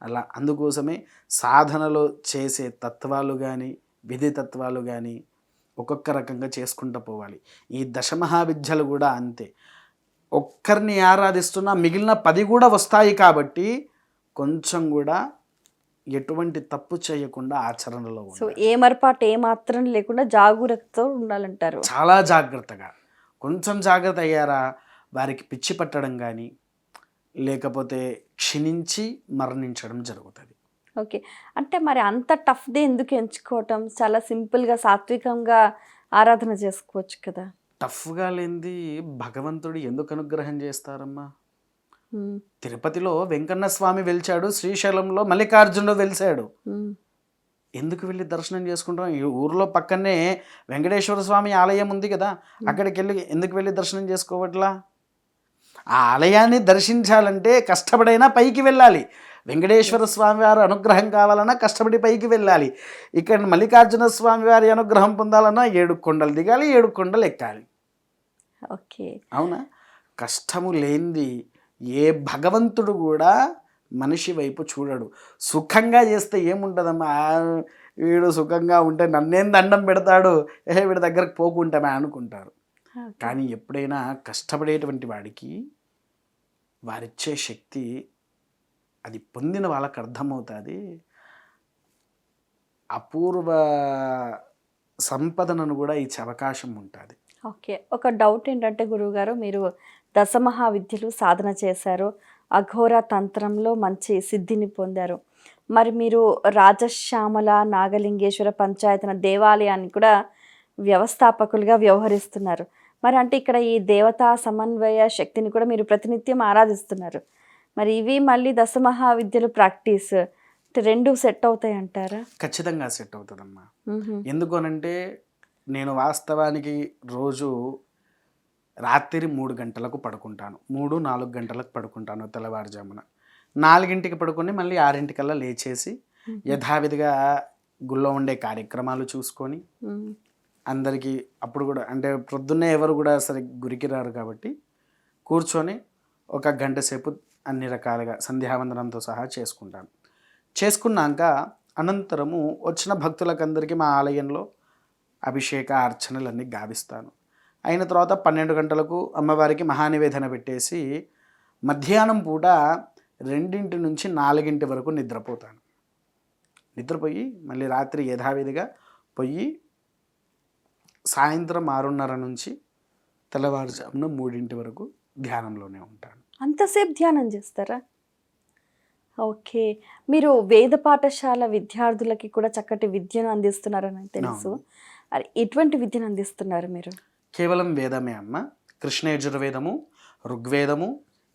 అలా అందుకోసమే సాధనలో చేసే తత్వాలు కానీ విధి తత్వాలు కానీ ఒక్కొక్క రకంగా చేసుకుంటూ పోవాలి. ఈ దశమహావిద్యలు కూడా అంతే. ఒక్కరిని ఆరాధిస్తున్నా మిగిలిన 10 కూడా వస్తాయి కాబట్టి కొంచెం కూడా ఎటువంటి తప్పు చేయకుండా ఆచరణలో సో ఉండాలి. ఏమరపాటు ఏమాత్రం లేకుండా జాగ్రత్తతో ఉండాలంటారు. చాలా జాగ్రత్తగా, కొంచెం జాగ్రత్త అయ్యారా వారికి పిచ్చి పట్టడం కానీ లేకపోతే క్షీణించి మరణించడం జరుగుతుంది. ఓకే. అంటే మరి అంత టఫ్‌ది ఎందుకు ఎంచుకోవటం? చాలా సింపుల్‌గా, సాత్వికంగా ఆరాధన చేసుకోవచ్చు కదా! టఫ్గా లేనిది భగవంతుడు ఎందుకు అనుగ్రహం చేస్తారమ్మా? హ్మ్. తిరుపతిలో వెంకన్న స్వామి వెలిచాడు, శ్రీశైలంలో మల్లికార్జునుడు వెలిచాడు. హ్మ్. ఎందుకు వెళ్ళి దర్శనం చేసుకుంటాం? ఈ ఊర్లో పక్కనే వెంకటేశ్వర స్వామి ఆలయం ఉంది కదా, అక్కడికి వెళ్ళి ఎందుకు వెళ్ళి దర్శనం చేసుకోవట్లా? ఆ ఆలయాన్ని దర్శించాలంటే కష్టపడైనా పైకి వెళ్ళాలి. వెంకటేశ్వర స్వామి వారి అనుగ్రహం కావాలన్నా కష్టపడి పైకి వెళ్ళాలి. ఇక్కడ మల్లికార్జున స్వామి వారి అనుగ్రహం పొందాలన్నా 7 కొండలు దిగాలి, 7 కొండలు ఎక్కాలి. ఓకే. అవునా? కష్టము లేనిది ఏ భగవంతుడు కూడా మనిషి వైపు చూడడు. సుఖంగా చేస్తే ఏముంటుందమ్మా, వీడు సుఖంగా ఉంటే నన్నేం దండం పెడతాడు, వీడి దగ్గరకు పోకుంటామే అనుకుంటారు. ఓకే. కానీ ఎప్పుడైనా కష్టపడేటువంటి వాడికి వారిచ్చే శక్తి అది పొందిన వాళ్ళకి అర్థమవుతుంది. అపూర్వ సంపదనను కూడా ఇచ్చే అవకాశం ఉంటుంది. ఓకే. ఒక డౌట్ ఏంటంటే గురువుగారు, మీరు దశమహావిద్యలు సాధన చేశారు. అఘోర తంత్రంలో మంచి సిద్ధిని పొందారు. మరి మీరు రాజశ్యామల నాగలింగేశ్వర పంచాయతన దేవాలయాన్ని కూడా వ్యవస్థాపకులుగా వ్యవహరిస్తున్నారు. మరి అంటే ఇక్కడ ఈ దేవతా సమన్వయ శక్తిని కూడా మీరు ప్రతినిత్యం ఆరాధిస్తున్నారు. మరి ఇవి మళ్ళీ దశమహావిద్యలు ప్రాక్టీస్ 2 సెట్ అవుతాయి అంటారా? ఖచ్చితంగా సెట్ అవుతుందమ్మా. మ్హూ. ఎందుకు అనంటే నేను వాస్తవానికి రోజు రాత్రి 3 గంటలకు పడుకుంటాను, 3-4 గంటలకు పడుకుంటాను. తెల్లవారుజామున 4ంటికి పడుకొని మళ్ళీ 6ంటికల్లా లేచేసి యథావిధిగా గుళ్ళో ఉండే కార్యక్రమాలు చూసుకొని మ్. అందరికీ అప్పుడు కూడా అంటే ప్రొద్దున్నే ఎవరు కూడా సరే గురికి రారు కాబట్టి కూర్చొని ఒక గంట సేపు అన్ని రకాలుగా సంధ్యావందనంతో సహా చేసుకుంటాను. చేసుకున్నాక అనంతరము వచ్చిన భక్తులకు అందరికీ మా ఆలయంలో అభిషేక అర్చనలన్నీ గావిస్తాను. అయిన తర్వాత 12 గంటలకు అమ్మవారికి మహానివేదన పెట్టేసి మధ్యాహ్నం పూట 2 నుంచి 4 వరకు నిద్రపోతాను. నిద్రపోయి మళ్ళీ రాత్రి యథావిధిగా పోయి సాయంత్రం 6:30 నుంచి తెల్లవారుజామున 3 వరకు ధ్యానంలోనే ఉంటాను. అంతసేపు ధ్యానం చేస్తారా? ఓకే. మీరు వేద పాఠశాల విద్యార్థులకి కూడా చక్కటి విద్యను అందిస్తున్నారని తెలుసు. మరి ఎటువంటి విద్యను అందిస్తున్నారు మీరు? కేవలం వేదమే అమ్మ. కృష్ణ యజుర్వేదము, ఋగ్వేదము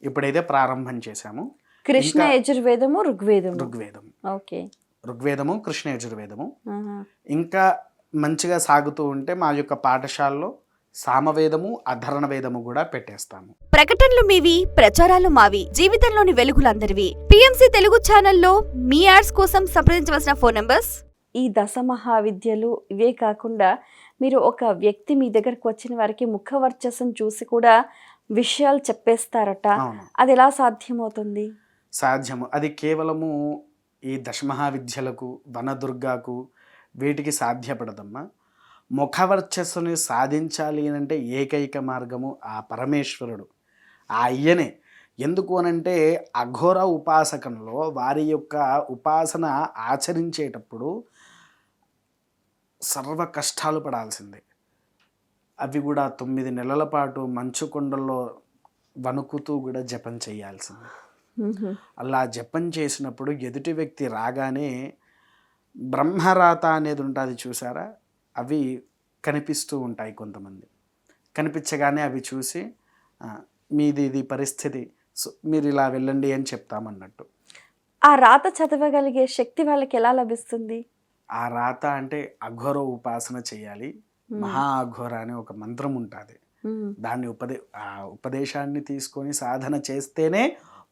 ఇప్పుడైతే ప్రారంభం చేశాము. కృష్ణ యజుర్వేదము, ఋగ్వేదము. ఋగ్వేదం, ఓకే. ఋగ్వేదము, కృష్ణ యజుర్వేదము ఆహా. ఇంకా మంచిగా సాగుతూ ఉంటే మా యొక్క పాఠశాలలో సామవేదము, అధర్ణ వేదము కూడా పెట్టేస్తాము. ప్రకటనలు మీవి, ప్రచారాలు మావి. జీవితంలోని వెలుగులందరివి. పిఎంసి తెలుగు ఛానల్లో మీ యాడ్స్ కోసం సంప్రదించవలసిన ఫోన్ నంబర్స్. ఈ దశమహావిద్యలు ఇవే కాకుండా మీరు ఒక వ్యక్తి మీ దగ్గరకు వచ్చిన వారికి ముఖ వర్చస్సును చూసి కూడా విషయాలు చెప్పేస్తారట. అవును, అది ఎలా సాధ్యమవుతుంది? సాధ్యము. అది కేవలము ఈ దశమహావిద్యలకు, వనదుర్గాకు వీటికి సాధ్యపడదమ్మా. ముఖవర్చస్సుని సాధించాలి అంటే ఏకైక మార్గము ఆ పరమేశ్వరుడు, ఆ అయ్యనే. ఎందుకు అనంటే అఘోర ఉపాసకంలో వారి యొక్క ఉపాసన ఆచరించేటప్పుడు సర్వ కష్టాలు పడాల్సిందే. అవి కూడా 9 నెలల పాటు మంచు కొండల్లో వణుకుతూ కూడా జపం చేయాల్సిందే. అలా జపం చేసినప్పుడు ఎదుటి వ్యక్తి రాగానే బ్రహ్మరాత అనేది ఉంటుంది చూసారా, అవి కనిపిస్తూ ఉంటాయి. కొంతమంది కనిపించగానే అవి చూసి మీది ఇది పరిస్థితి, సో మీరు ఇలా వెళ్ళండి అని చెప్తామన్నట్టు. ఆ రాత చదవగలిగే శక్తి వాళ్ళకి ఎలా లభిస్తుంది? ఆ రాత అంటే అఘోర ఉపాసన చేయాలి. మహా అఘోర అనే ఒక మంత్రం ఉంటుంది. దాన్ని ఆ ఉపదేశాన్ని తీసుకొని సాధన చేస్తేనే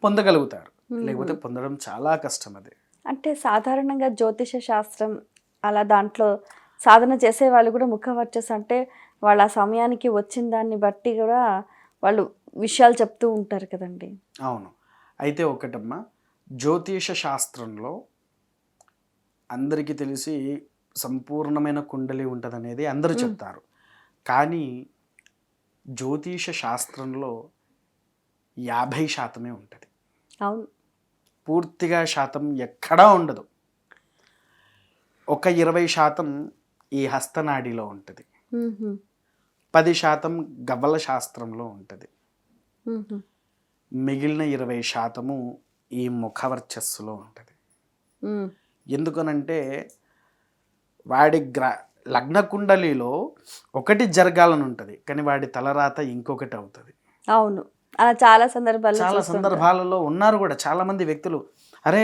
పొందగలుగుతారు, లేకపోతే పొందడం చాలా కష్టం. అది అంటే సాధారణంగా జ్యోతిష శాస్త్రం అలా దాంట్లో సాధన చేసే వాళ్ళు కూడా ముఖ వర్చస్సు అంటే వాళ్ళ సమయానికి వచ్చిన దాన్ని బట్టి కూడా వాళ్ళు విషయాలు చెప్తూ ఉంటారు కదండి. అవును. అయితే ఒకటమ్మా, జ్యోతిష శాస్త్రంలో అందరికీ తెలిసి సంపూర్ణమైన కుండలి ఉంటుందనేది అందరూ చెప్తారు. కానీ జ్యోతిష శాస్త్రంలో 50% ఉంటుంది. అవును. పూర్తిగా శాతం ఎక్కడా ఉండదు. ఒక 20% ఈ హస్తనాడిలో ఉంటుంది. 10% గవ్వల శాస్త్రంలో ఉంటుంది. మిగిలిన 20% ఈ ముఖవర్చస్సులో ఉంటుంది. ఎందుకనంటే వాడి లగ్న కుండలిలో ఒకటి జరగాలని ఉంటుంది, కానీ వాడి తలరాత ఇంకొకటి అవుతుంది. అవును, అలా చాలా సందర్భాలలో ఉన్నారు కూడా చాలా మంది వ్యక్తులు. అరే,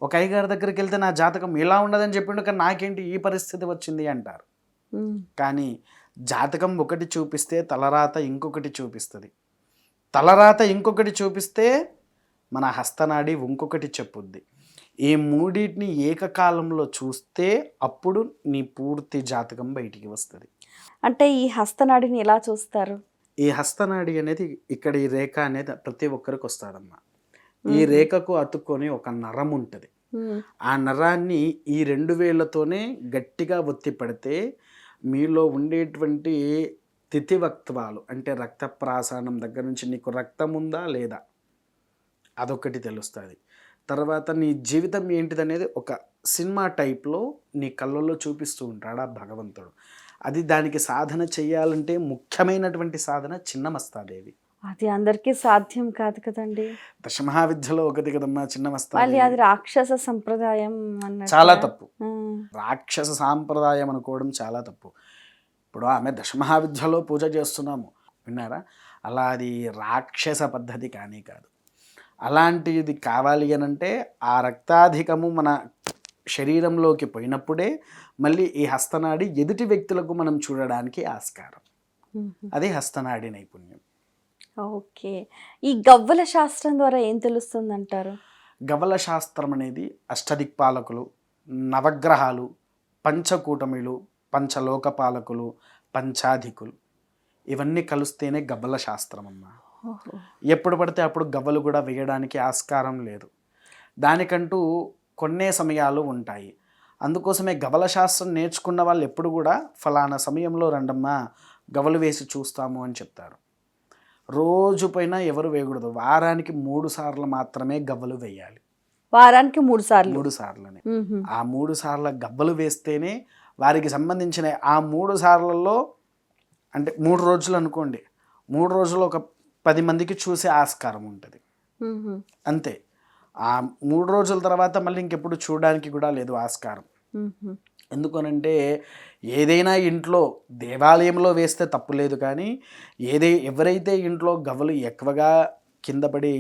ఒక అయ్యగారి దగ్గరికి వెళ్తే నా జాతకం ఇలా ఉండదని చెప్పిండు, కానీ నాకేంటి ఈ పరిస్థితి వచ్చింది అంటారు. కానీ జాతకం ఒకటి చూపిస్తే తలరాత ఇంకొకటి చూపిస్తుంది. తలరాత ఇంకొకటి చూపిస్తే మన హస్తనాడి ఇంకొకటి చెప్పుద్ది. ఈ మూడింటిని ఏకకాలంలో చూస్తే అప్పుడు నీ పూర్తి జాతకం బయటికి వస్తుంది. అంటే ఈ హస్తనాడిని ఎలా చూస్తారు? ఈ హస్తనాడి అనేది ఇక్కడ ఈ రేఖ అనేది ప్రతి ఒక్కరికి వస్తుందమ్మా. ఈ రేఖకు అతుక్కొని ఒక నరం ఉంటుంది. ఆ నరాన్ని ఈ 2 వేళ్లతోనే గట్టిగా ఒత్తి పడితే మీలో ఉండేటువంటి తిథివక్త్వాలు అంటే రక్త ప్రాసనం దగ్గర నుంచి నీకు రక్తం ఉందా లేదా అదొకటి తెలుస్తుంది. తర్వాత నీ జీవితం ఏంటిదనేది ఒక సినిమా టైప్లో నీ కళ్ళల్లో చూపిస్తూ ఉంటాడు ఆ భగవంతుడు. అది దానికి సాధన చెయ్యాలంటే ముఖ్యమైనటువంటి సాధన చిన్నమస్తాదేవి. అది అందరికీ సాధ్యం కాదు కదండి. దశమహావిద్యలో ఒకటి కదమ్మా చిన్నమస్తాదేవి. అది రాక్షస సంప్రదాయం అన్నట్టు. చాలా తప్పు. రాక్షస సాంప్రదాయం అనుకోవడం చాలా తప్పు. ఇప్పుడు ఆమె దశమహావిద్యలో పూజ చేస్తున్నాము విన్నారా, అలా అది రాక్షస పద్ధతి కానీ కాదు. అలాంటిది కావాలి అనంటే ఆ రక్తాధికము మన శరీరంలోకి పోయినప్పుడే మళ్ళీ ఈ హస్తనాడి ఎదుటి వ్యక్తులకు మనం చూడడానికి ఆస్కారం. అది హస్తనాడి నైపుణ్యం. ఓకే, ఈ గవ్వల శాస్త్రం ద్వారా ఏం తెలుస్తుంది అంటారు? గవ్వల శాస్త్రం అనేది అష్టదిక్పాలకులు, నవగ్రహాలు, పంచకూటమిలు, పంచలోకపాలకులు, పంచాధికులు ఇవన్నీ కలిస్తేనే గవ్వల శాస్త్రం అమ్మా. ఎప్పుడు పడితే అప్పుడు గవ్వలు కూడా వేయడానికి ఆస్కారం లేదు. దానికంటూ కొన్నే సమయాలు ఉంటాయి. అందుకోసమే గవ్వల శాస్త్రం నేర్చుకున్న వాళ్ళు ఎప్పుడు కూడా ఫలానా సమయంలో రండమ్మా గవ్వలు వేసి చూస్తాము అని చెప్తారు. రోజు పైన ఎవరు వేయకూడదు. వారానికి 3 సార్లు మాత్రమే గవ్వలు వేయాలి. వారానికి 3 సార్లు? 3 సార్లనే. ఆ 3 సార్ల గవ్వలు వేస్తేనే వారికి సంబంధించిన ఆ 3 సార్లలో అంటే 3 రోజులు అనుకోండి, 3 రోజులు ఒక 10 మందికి చూసే ఆస్కారం ఉంటుంది అంతే. ఆ 3 రోజుల తర్వాత మళ్ళీ ఇంకెప్పుడు చూడడానికి కూడా లేదు ఆస్కారం. ఎందుకనంటే ఏదైనా ఇంట్లో దేవాలయంలో వేస్తే తప్పు లేదు, కానీ ఎవరైతే ఇంట్లో గవ్వలు ఎక్కువగా కింద పడి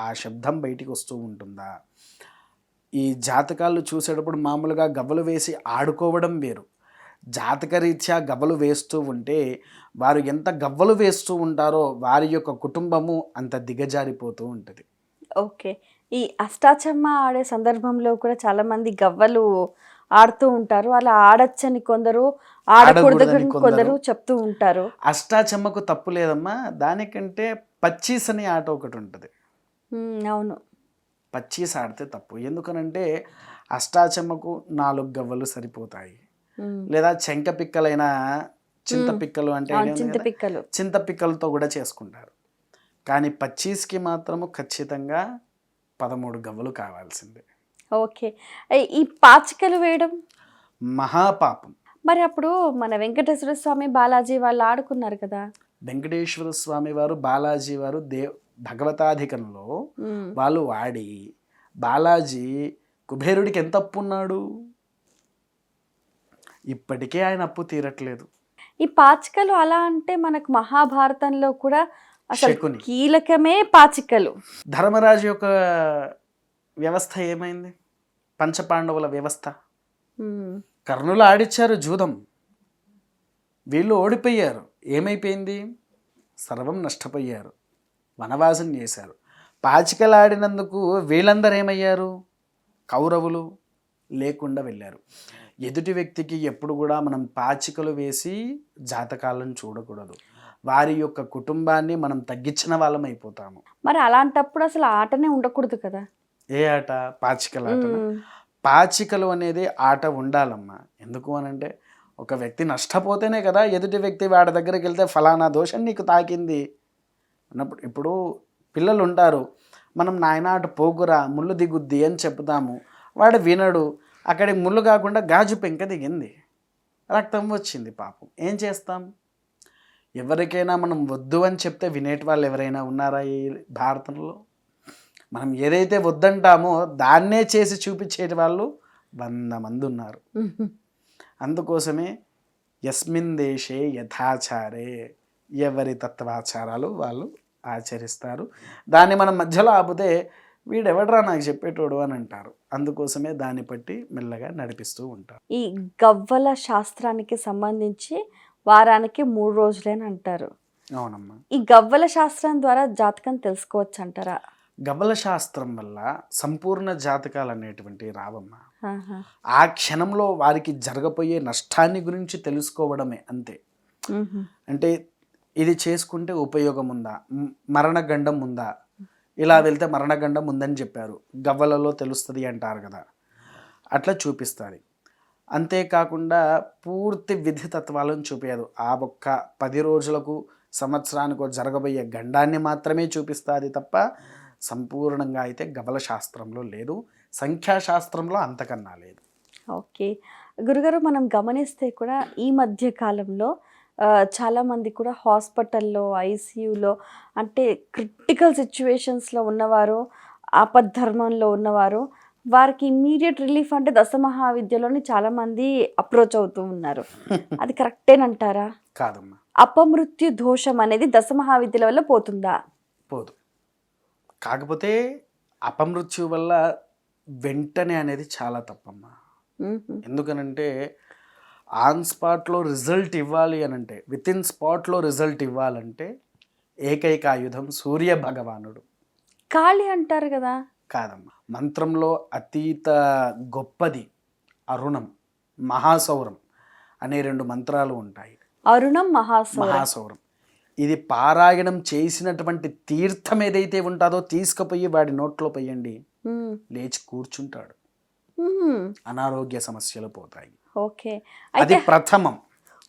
ఆ శబ్దం బయటికి వస్తూ ఉంటుందా, ఈ జాతకాలు చూసేటప్పుడు మామూలుగా గవ్వలు వేసి ఆడుకోవడం వేరు. జాతకరీత్యా గవ్వలు వేస్తూ ఉంటే వారు ఎంత గవ్వలు వేస్తూ ఉంటారో వారి యొక్క కుటుంబము అంత దిగజారిపోతూ ఉంటుంది. ఓకే, ఈ అష్టాచమ్మ ఆడే సందర్భంలో కూడా చాలా మంది గవ్వలు ఆడుతూ ఉంటారు. అలా ఆడచ్చని కొందరు, ఆడకూడదని కొందరు చెప్తూ ఉంటారు. అష్టాచమ్మకు తప్పు లేదమ్మా. దానికంటే పచ్చీస్ అనే ఆట ఒకటి ఉంటుంది. అవును, పచ్చీస్ ఆడితే తప్పు. ఎందుకనంటే అష్టాచమ్మకు 4 గవ్వలు సరిపోతాయి. లేదా చెంక పిక్కలైన చింతపిక్కలు అంటే చింతపిక్కలతో కూడా చేసుకుంటారు. కానీ పచ్చీస్కి మాత్రము ఖచ్చితంగా 13 గవ్వలు కావాల్సిందే. ఓకే, ఈ పాచికలు వేయడం మహాపాపం. మరి అప్పుడు మన వెంకటేశ్వర స్వామి బాలాజీ వాళ్ళు ఆడుకున్నారు కదా. వెంకటేశ్వర స్వామి వారు బాలాజీ వారు భగవతాధికంలో వాళ్ళు వాడి బాలాజీ కుబేరుడికి ఎంత అప్పు ఉన్నాడు, ఇప్పటికే ఆయన అప్పు తీరట్లేదు. ఈ పాచికలు అలా అంటే మనకు మహాభారతంలో కూడా అసలు కీలకమే పాచికలు. ధర్మరాజు యొక్క వ్యవస్థ ఏమైంది? పంచపాండవుల వ్యవస్థ. కర్ణులు ఆడిచ్చారు జూదం, వీళ్ళు ఓడిపోయారు. ఏమైపోయింది? సర్వం నష్టపోయారు, వనవాసం చేశారు. పాచికలు ఆడినందుకు వీళ్ళందరూ ఏమయ్యారు? కౌరవులు లేకుండా వెళ్ళారు. ఎదుటి వ్యక్తికి ఎప్పుడు కూడా మనం పాచికలు వేసి జాతకాలను చూడకూడదు. వారి యొక్క కుటుంబాన్ని మనం తగ్గించిన వాళ్ళం అయిపోతాము. మరి అలాంటప్పుడు అసలు ఆటనే ఉండకూడదు కదా. ఏ ఆట? పాచికల ఆటనా? పాచికలు అనేది ఆట ఉండాలమ్మా. ఎందుకు అనంటే ఒక వ్యక్తి నష్టపోతేనే కదా ఎదుటి వ్యక్తి వాడి దగ్గరికి వెళ్తే ఫలానా దోషం నీకు తాకింది అన్నప్పుడు. ఇప్పుడు పిల్లలు ఉంటారు, మనం నాయన అటు పోకురా ముళ్ళు దిగుద్ది అని చెప్తాము, వాడు వినడు, అక్కడికి ముళ్ళు కాకుండా గాజు పెంక దిగింది, రక్తం వచ్చింది, పాపం ఏం చేస్తాం? ఎవరికైనా మనం వద్దు అని చెప్తే వినేటి వాళ్ళు ఎవరైనా ఉన్నారా ఈ భారతంలో? మనం ఏదైతే వద్దంటామో దాన్నే చేసి చూపించేటి వాళ్ళు 100 మంది ఉన్నారు. అందుకోసమే యస్మిన్ దేశే యథాచారే, ఎవరి తత్వాచారాలు వాళ్ళు ఆచరిస్తారు. దాన్ని మనం మధ్యలో ఆపితే వీడెవడరా నాకు చెప్పేటోడు అని అంటారు. అందుకోసమే దాన్ని బట్టి మెల్లగా నడిపిస్తూ ఉంటారు. ఈ గవ్వల శాస్త్రానికి సంబంధించి వారానికి 3 రోజులేని అంటారు. అవునమ్మా. ఈ గవ్వల శాస్త్రం ద్వారా జాతకం తెలుసుకోవచ్చు అంటారా? గవ్వల శాస్త్రం వల్ల సంపూర్ణ జాతకాలు అనేటువంటివి రావమ్మా. ఆహా. ఆ క్షణంలో వారికి జరగబోయే నష్టాన్ని గురించి తెలుసుకోవడమే అంతే. అంటే ఇది చేసుకుంటే ఉపయోగం ఉందా, మరణగండం ఉందా, ఇలా వెళ్తే మరణగండం ఉందని చెప్పారు, గవ్వలలో తెలుస్తుంది అంటారు కదా, అట్లా చూపిస్తుంది. అంతేకాకుండా పూర్తి విధి తత్వాలను చూపించదు. ఆ ఒక్క 10 రోజులకు సంవత్సరానికో జరగబోయే గండాన్ని మాత్రమే చూపిస్తుంది తప్ప సంపూర్ణంగా అయితే గవ్వల శాస్త్రంలో లేదు, సంఖ్యాశాస్త్రంలో అంతకన్నా లేదు. ఓకే గురుగారు, మనం గమనిస్తే కూడా ఈ మధ్య కాలంలో చాలామంది కూడా హాస్పిటల్లో, ఐసీయూలో, అంటే క్రిటికల్ సిచ్యువేషన్స్లో ఉన్నవారు, ఆపద్ధర్మంలో ఉన్నవారు, వారికి ఇమ్మీడియట్ రిలీఫ్ అంటే దశమహావిద్యలోని చాలామంది అప్రోచ్ అవుతూ ఉన్నారు. అది కరెక్టేనంటారా? కాదమ్మా. అపమృత్యు దోషం అనేది దశమహావిద్యల వల్ల పోతుందా? పోదు. కాకపోతే అపమృత్యు వల్ల వెంటనే అనేది చాలా తప్పమ్మా. ఎందుకనంటే ఆన్ స్పాట్లో రిజల్ట్ ఇవ్వాలి అని అంటే, విత్ ఇన్ స్పాట్లో రిజల్ట్ ఇవ్వాలంటే ఏకైక ఆయుధం సూర్య భగవానుడు. కాళీ అంటారు కదా? కాదమ్మా. మంత్రంలో అతీత గొప్పది అరుణం, మహాసౌరం అనే 2 మంత్రాలు ఉంటాయి. అరుణం, మహాసౌరం. ఇది పారాయణం చేసినటువంటి తీర్థం ఏదైతే ఉంటుందో తీసుకుపోయి వాడి నోట్లో పోయండి, లేచి కూర్చుంటాడు, అనారోగ్య సమస్యలు పోతాయి. ఓకే, అది ప్రథమం.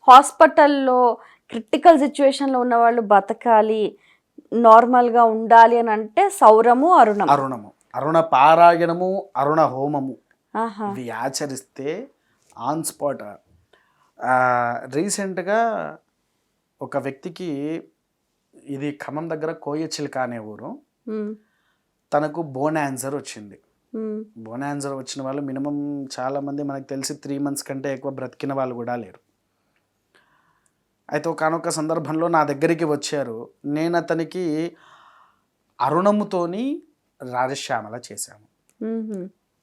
హాస్పిటల్లో క్రిటికల్ సిచ్యువేషన్లో ఉన్న వాళ్ళు బతకాలి, నార్మల్గా ఉండాలి అని అంటే సౌరము, అరుణము, అరుణ పారాయణము, అరుణ హోమము ఇవి ఆచరిస్తే ఆన్ స్పాట్. రీసెంట్గా ఒక వ్యక్తికి, ఇది ఖమ్మం దగ్గర కోయచిలుక అనే ఊరు, తనకు బోన్ యాన్సర్ వచ్చింది. బోన్ యాన్సర్ వచ్చిన వాళ్ళు మినిమం చాలామంది మనకు తెలిసి 3 months కంటే ఎక్కువ బ్రతికిన వాళ్ళు కూడా లేరు. అయితే ఒకనొక సందర్భంలో నా దగ్గరికి వచ్చారు. నేను అతనికి అరుణముతోని రాజశ్యామల చేశాము,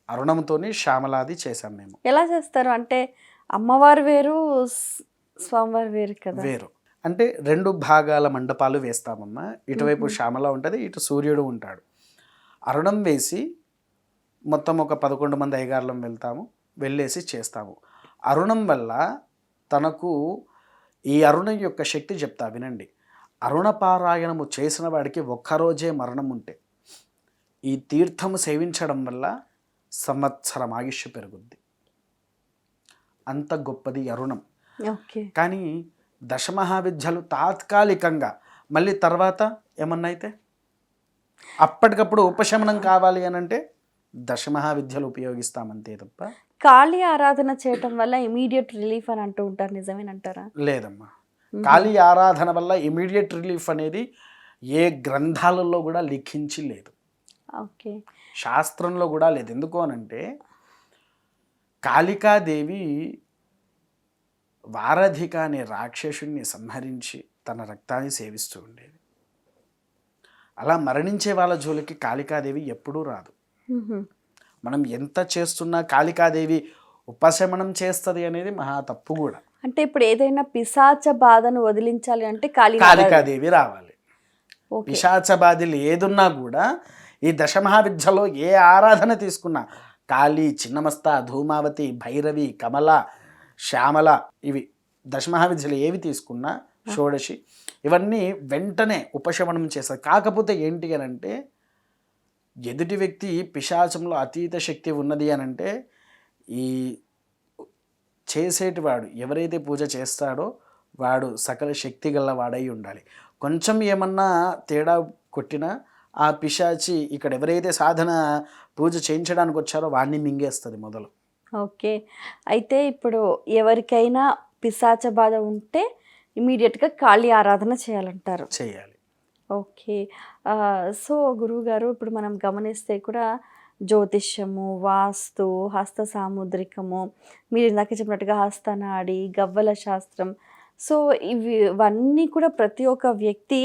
అరుణముతోని శ్యామలాది చేశాం మేము. ఎలా చేస్తారు అంటే అమ్మవారు వేరు, స్వామివారు వేరు కదా? వేరు. అంటే 2 భాగాల మండపాలు వేస్తామమ్మా. ఇటువైపు శ్యామల ఉంటుంది, ఇటు సూర్యుడు ఉంటాడు. అరుణం వేసి మొత్తం ఒక 11 మంది అయ్యగారులం వెళ్తాము, వెళ్ళేసి చేస్తాము. అరుణం వల్ల తనకు ఈ అరుణం యొక్క శక్తి చెప్తా వినండి. అరుణ పారాయణము చేసిన వాడికి ఒక్కరోజే మరణం ఉంటే ఈ తీర్థము సేవించడం వల్ల సంవత్సరం ఆయుష్ పెరుగుద్ది. అంత గొప్పది అరుణం. కానీ దశమహావిద్యలు తాత్కాలికంగా, మళ్ళీ తర్వాత ఏమన్నా అయితే అప్పటికప్పుడు ఉపశమనం కావాలి అని అంటే దశమహావిద్యలు ఉపయోగిస్తామంతే తప్ప. కాళీ ఆరాధన చేయటం వల్ల ఇమీడియట్ రిలీఫ్ అని అంటూ ఉంటారు, నిజమేనంటారా? లేదమ్మా. కాళీ ఆరాధన వల్ల ఇమీడియట్ రిలీఫ్ అనేది ఏ గ్రంథాలలో కూడా లిఖించి లేదు, శాస్త్రంలో కూడా లేదు. ఎందుకు అనంటే కాళికాదేవి వారధిక అనే రాక్షసుణ్ణి సంహరించి తన రక్తాన్ని సేవిస్తూ ఉండేది. అలా మరణించే వాళ్ళ జోలికి కాళికాదేవి ఎప్పుడూ రాదు. మనం ఎంత చేస్తున్నా కాళికాదేవి ఉపశమనం చేస్తుంది అనేది మహా తప్పు కూడా. అంటే ఇప్పుడు ఏదైనా పిశాచ బాధను వదిలించాలి అంటే కాళికాదేవి రావాలి. పిశాచ బాధలు ఏదున్నా కూడా ఈ దశమహావిద్యలో ఏ ఆరాధన తీసుకున్నా, కాళీ, చిన్నమస్త, ధూమావతి, భైరవి, కమల, శ్యామల, ఇవి దశమహావిద్యలు ఏవి తీసుకున్నా, షోడశి, ఇవన్నీ వెంటనే ఉపశమనం చేస్తారు. కాకపోతే ఏంటి అని అంటే ఎదుటి వ్యక్తి పిశాచంలో అతీత శక్తి ఉన్నది అని అంటే ఈ చేసేటివాడు ఎవరైతే పూజ చేస్తాడో వాడు సకల శక్తి గల వాడై ఉండాలి. కొంచెం ఏమన్నా తేడా కొట్టినా ఆ పిశాచి ఇక్కడ ఎవరైతే సాధన పూజ చేయించడానికి వచ్చారో వాడిని మింగేస్తుంది మొదలు. ఓకే. అయితే ఇప్పుడు ఎవరికైనా పిశాచ బాధ ఉంటే ఇమీడియట్గా కాళీ ఆరాధన చేయాలంటారు. చేయాలి. ఓకే. సో గురువుగారు ఇప్పుడు మనం గమనిస్తే కూడా జ్యోతిష్యము, వాస్తు, హస్త సాముద్రికము, మీరు ఇందాక చెప్పినట్టుగా హస్తనాడి, గవ్వల శాస్త్రం, సో ఇవన్నీ కూడా ప్రతి ఒక్క వ్యక్తి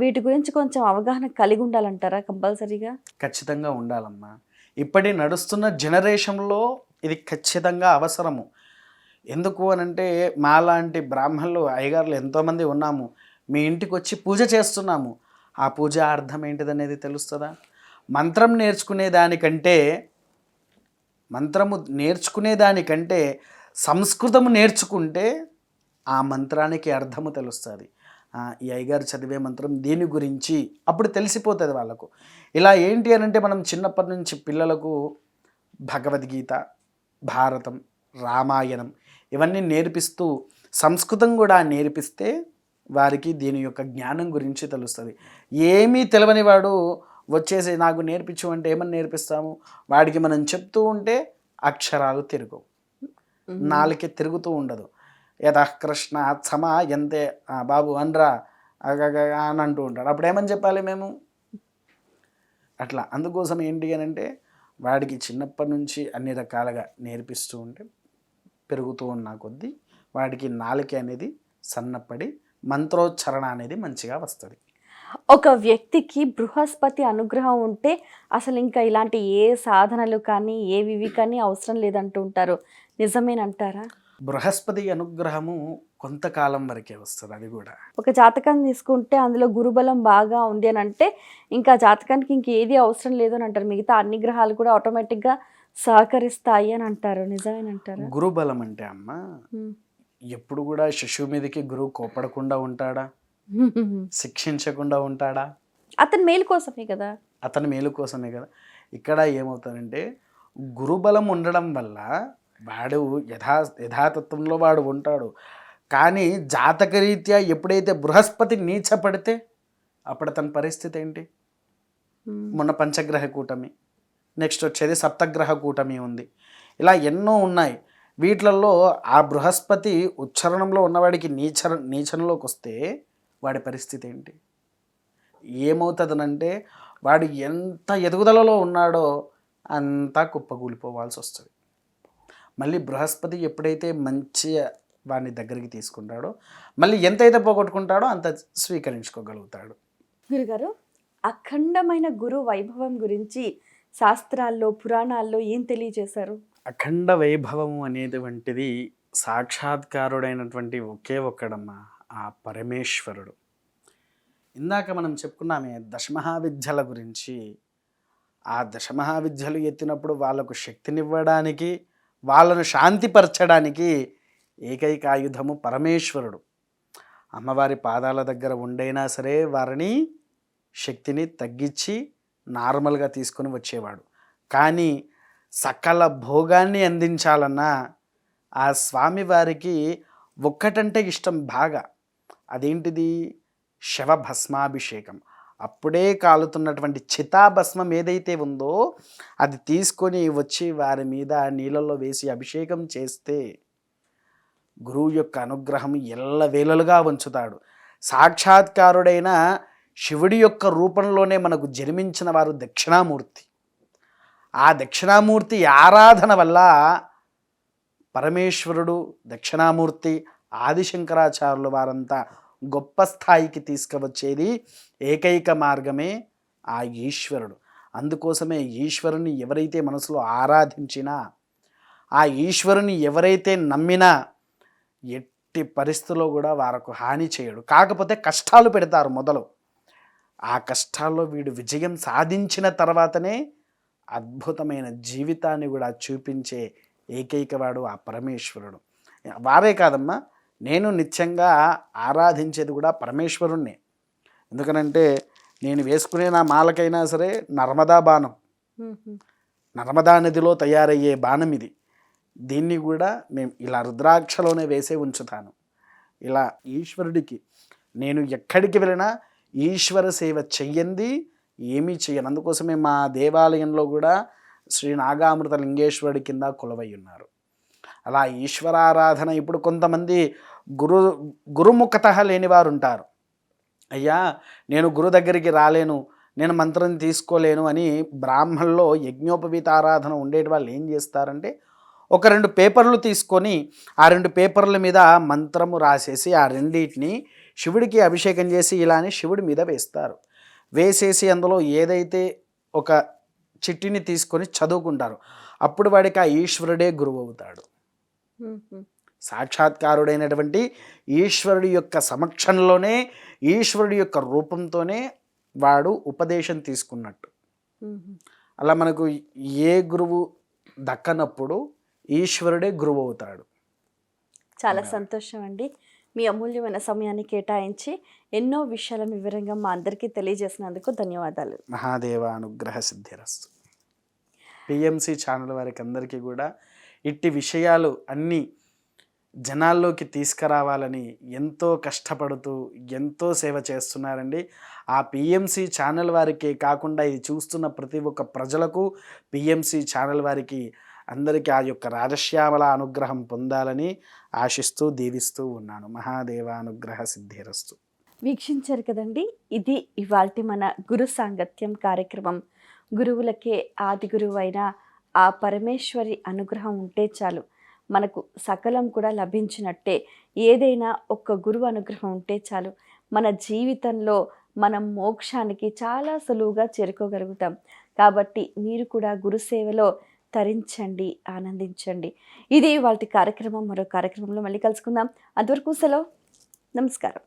వీటి గురించి కొంచెం అవగాహన కలిగి ఉండాలంటారా కంపల్సరీగా? ఖచ్చితంగా ఉండాలమ్మా. ఇప్పటి నడుస్తున్న జనరేషన్లో ఇది ఖచ్చితంగా అవసరము. ఎందుకు అనంటే మాలాంటి బ్రాహ్మణులు అయ్యగారులు ఎంతోమంది ఉన్నాము. మీ ఇంటికి వచ్చి పూజ చేస్తున్నాము. ఆ పూజ అర్థం ఏంటిదనేది తెలుస్తుందా? మంత్రము నేర్చుకునేదానికంటే సంస్కృతము నేర్చుకుంటే ఆ మంత్రానికి అర్థము తెలుస్తుంది. ఈ అయ్యగారు చదివే మంత్రం దీని గురించి అప్పుడు తెలిసిపోతుంది వాళ్ళకు. ఇలా ఏంటి అని అంటే మనం చిన్నప్పటి నుంచి పిల్లలకు భగవద్గీత, భారతం, రామాయణం ఇవన్నీ నేర్పిస్తూ సంస్కృతం కూడా నేర్పిస్తే వారికి దీని యొక్క జ్ఞానం గురించి తెలుస్తుంది. ఏమీ తెలియని వాడు వచ్చేసి నాకు నేర్పించు అంటే ఏమని నేర్పిస్తాము? వాడికి మనం చెప్తూ ఉంటే అక్షరాలు తిరగవు, నాలుకే తిరుగుతూ ఉండదు. యథా కృష్ణ సమ ఎంతే బాబు అనరా అని అంటూ ఉంటాడు. అప్పుడు ఏమని చెప్పాలి మేము? అట్లా అందుకోసం ఏంటి అని అంటే వాడికి చిన్నప్పటి నుంచి అన్ని రకాలుగా నేర్పిస్తూ ఉంటే పెరుగుతూ ఉన్న కొద్దీ వాడికి నాలుక అనేది సన్నపడి మంత్రోచ్చరణ అనేది మంచిగా వస్తుంది. ఒక వ్యక్తికి బృహస్పతి అనుగ్రహం ఉంటే అసలు ఇంకా ఇలాంటి ఏ సాధనలు కానీ ఏవివి కానీ అవసరం లేదంటూ ఉంటారు. నిజమేనంటారా? బృహస్పతి అనుగ్రహము కొంతకాలం వరకే వస్తుంది. అది కూడా ఒక జాతకాన్ని తీసుకుంటే అందులో గురుబలం బాగా ఉంది అని అంటే ఇంకా జాతకానికి ఇంకేది అవసరం లేదు అని అంటారు. మిగతా అన్ని గ్రహాలు కూడా ఆటోమేటిక్గా సహకరిస్తాయి అని అంటారు. నిజమేనంటారా? గురుబలం అంటే అమ్మ ఎప్పుడు కూడా శిశువు మీదకి గురువు కోపడకుండా ఉంటాడా? శిక్షించకుండా ఉంటాడా? అతని మేలు కోసమే కదా. అతని మేలు కోసమే కదా. ఇక్కడ ఏమవుతాడంటే గురుబలం ఉండడం వల్ల వాడు యథాతత్వంలో వాడు ఉంటాడు. కానీ జాతకరీత్యా ఎప్పుడైతే బృహస్పతి నీచపడితే అప్పుడు అతని పరిస్థితి ఏంటి? మొన్న పంచగ్రహ కూటమి, నెక్స్ట్ వచ్చేది సప్తగ్రహ కూటమి ఉంది. ఇలా ఎన్నో ఉన్నాయి. వీటిలలో ఆ బృహస్పతి ఉచ్చరణంలో ఉన్నవాడికి నీచనలోకి వస్తే వాడి పరిస్థితి ఏంటి? ఏమవుతుందనంటే వాడు ఎంత ఎదుగుదలలో ఉన్నాడో అంతా కుప్పకూలిపోవాల్సి వస్తుంది. మళ్ళీ బృహస్పతి ఎప్పుడైతే మంచి వాడిని దగ్గరికి తీసుకుంటాడో మళ్ళీ ఎంతైతే పోగొట్టుకుంటాడో అంత స్వీకరించుకోగలుగుతాడు. గురుగారు, అఖండమైన గురు వైభవం గురించి శాస్త్రాల్లో పురాణాల్లో ఏం తెలియజేశారు? అఖండ వైభవము అనేటువంటిది సాక్షాత్కారుడైనటువంటి ఒకే ఒక్కడమ్మా, ఆ పరమేశ్వరుడు. ఇందాక మనం చెప్పుకున్నామే దశమహావిద్యల గురించి. ఆ దశమహావిద్యలు ఎత్తినప్పుడు వాళ్ళకు శక్తినివ్వడానికి, వాళ్ళను శాంతిపరచడానికి ఏకైక ఆయుధము పరమేశ్వరుడు. అమ్మవారి పాదాల దగ్గర ఉండైనా సరే వారిని శక్తిని తగ్గించి నార్మల్గా తీసుకొని వచ్చేవాడు. కానీ సకల భోగాన్ని అందించాలన్నా ఆ స్వామివారికి ఒక్కటంటే ఇష్టం బాగా. అదేంటిది? శవభస్మాభిషేకం. అప్పుడే కాలుతున్నటువంటి చితాభస్మం ఏదైతే ఉందో అది తీసుకొని వచ్చి వారి మీద నీళ్ళల్లో వేసి అభిషేకం చేస్తే గురువు యొక్క అనుగ్రహం ఎల్లవేళలుగా ఉంచుతాడు. సాక్షాత్కారుడైన శివుడి యొక్క రూపంలోనే మనకు జన్మించిన వారు దక్షిణామూర్తి. ఆ దక్షిణామూర్తి ఆరాధన వల్ల పరమేశ్వరుడు, దక్షిణామూర్తి, ఆదిశంకరాచార్యుల వారంతా గొప్ప స్థాయికి తీసుకువచ్చేది ఏకైక మార్గమే ఆ ఈశ్వరుడు. అందుకోసమే ఈశ్వరుని ఎవరైతే మనసులో ఆరాధించినా, ఆ ఈశ్వరుని ఎవరైతే నమ్మినా ఎట్టి పరిస్థితుల్లో కూడా వారికి హాని చేయడు. కాకపోతే కష్టాలు పెడతారు మొదలు. ఆ కష్టాల్లో వీడు విజయం సాధించిన తర్వాతనే అద్భుతమైన జీవితాన్ని కూడా చూపించే ఏకైకవాడు ఆ పరమేశ్వరుడు. వారే కాదమ్మా, నేను నిత్యంగా ఆరాధించేది కూడా పరమేశ్వరుణ్ణి. ఎందుకనంటే నేను వేసుకునే నా మాలకైనా సరే నర్మదా బాణం, నర్మదా నదిలో తయారయ్యే బాణం ఇది. దీన్ని కూడా మేము ఇలా రుద్రాక్షలోనే వేసే ఉంచుతాను. ఇలా ఈశ్వరుడికి నేను ఎక్కడికి వెళ్ళినా ఈశ్వర సేవ చెయ్యంది ఏమీ చెయ్యను. అందుకోసమే మా దేవాలయంలో కూడా శ్రీ నాగామృత లింగేశ్వరుడి కింద కొలువై ఉన్నారు. అలా ఈశ్వరారాధన ఇప్పుడు కొంతమంది గురుముఖత లేనివారు ఉంటారు. అయ్యా నేను గురు దగ్గరికి రాలేను, నేను మంత్రం తీసుకోలేను అని బ్రాహ్మణుల్లో యజ్ఞోపవీత ఆరాధన ఉండేటి వాళ్ళు ఏం చేస్తారంటే ఒక 2 పేపర్లు తీసుకొని ఆ 2 పేపర్ల మీద మంత్రము రాసేసి ఆ రెండింటిని శివుడికి అభిషేకం చేసి ఇలానే శివుడి మీద వేస్తారు. వేసేసి అందులో ఏదైతే ఒక చిట్టిని తీసుకొని చదువుకుంటారు. అప్పుడు వాడికి ఆ ఈశ్వరుడే గురువు అవుతాడు. సాక్షాత్కారుడైనటువంటి ఈశ్వరుడి యొక్క సమక్షంలోనే ఈశ్వరుడి యొక్క రూపంతోనే వాడు ఉపదేశం తీసుకున్నట్టు. అలా మనకు ఏ గురువు దక్కనప్పుడు ఈశ్వరుడే గురువు అవుతాడు. చాలా సంతోషం అండి. మీ అమూల్యమైన సమయాన్ని కేటాయించి ఎన్నో విషయాలను వివరంగా మా అందరికీ తెలియజేసినందుకు ధన్యవాదాలు. మహాదేవ అనుగ్రహ సిద్ధిరస్తు. పిఎంసి ఛానల్ వారికి అందరికీ కూడా ఇట్టి విషయాలు అన్నీ జనాల్లోకి తీసుకురావాలని ఎంతో కష్టపడుతూ ఎంతో సేవ చేస్తున్నారండి. ఆ పిఎంసి ఛానల్ వారికి కాకుండా ఇది చూస్తున్న ప్రతి ఒక్క ప్రజలకు పిఎంసి ఛానల్ వారికి అందరికీ ఆ యొక్క రాజశ్యామల అనుగ్రహం పొందాలని ఆశిస్తూ దీవిస్తూ ఉన్నాను. మహాదేవానుగ్రహ సిద్ధిరస్తు. వీక్షించారు కదండి, ఇది ఇవాల్టి మన గురు సాంగత్యం కార్యక్రమం. గురువులకే ఆది గురువు అయిన ఆ పరమేశ్వరి అనుగ్రహం ఉంటే చాలు, మనకు సకలం కూడా లభించినట్టే. ఏదైనా ఒక్క గురువు అనుగ్రహం ఉంటే చాలు, మన జీవితంలో మనం మోక్షానికి చాలా సులువుగా చేరుకోగలుగుతాం. కాబట్టి మీరు కూడా గురుసేవలో తరించండి, ఆనందించండి. ఇది ఇవాల్టి కార్యక్రమం. మరో కార్యక్రమంలో మళ్ళీ కలుసుకుందాం. అంతవరకు సెలవు. నమస్కారం.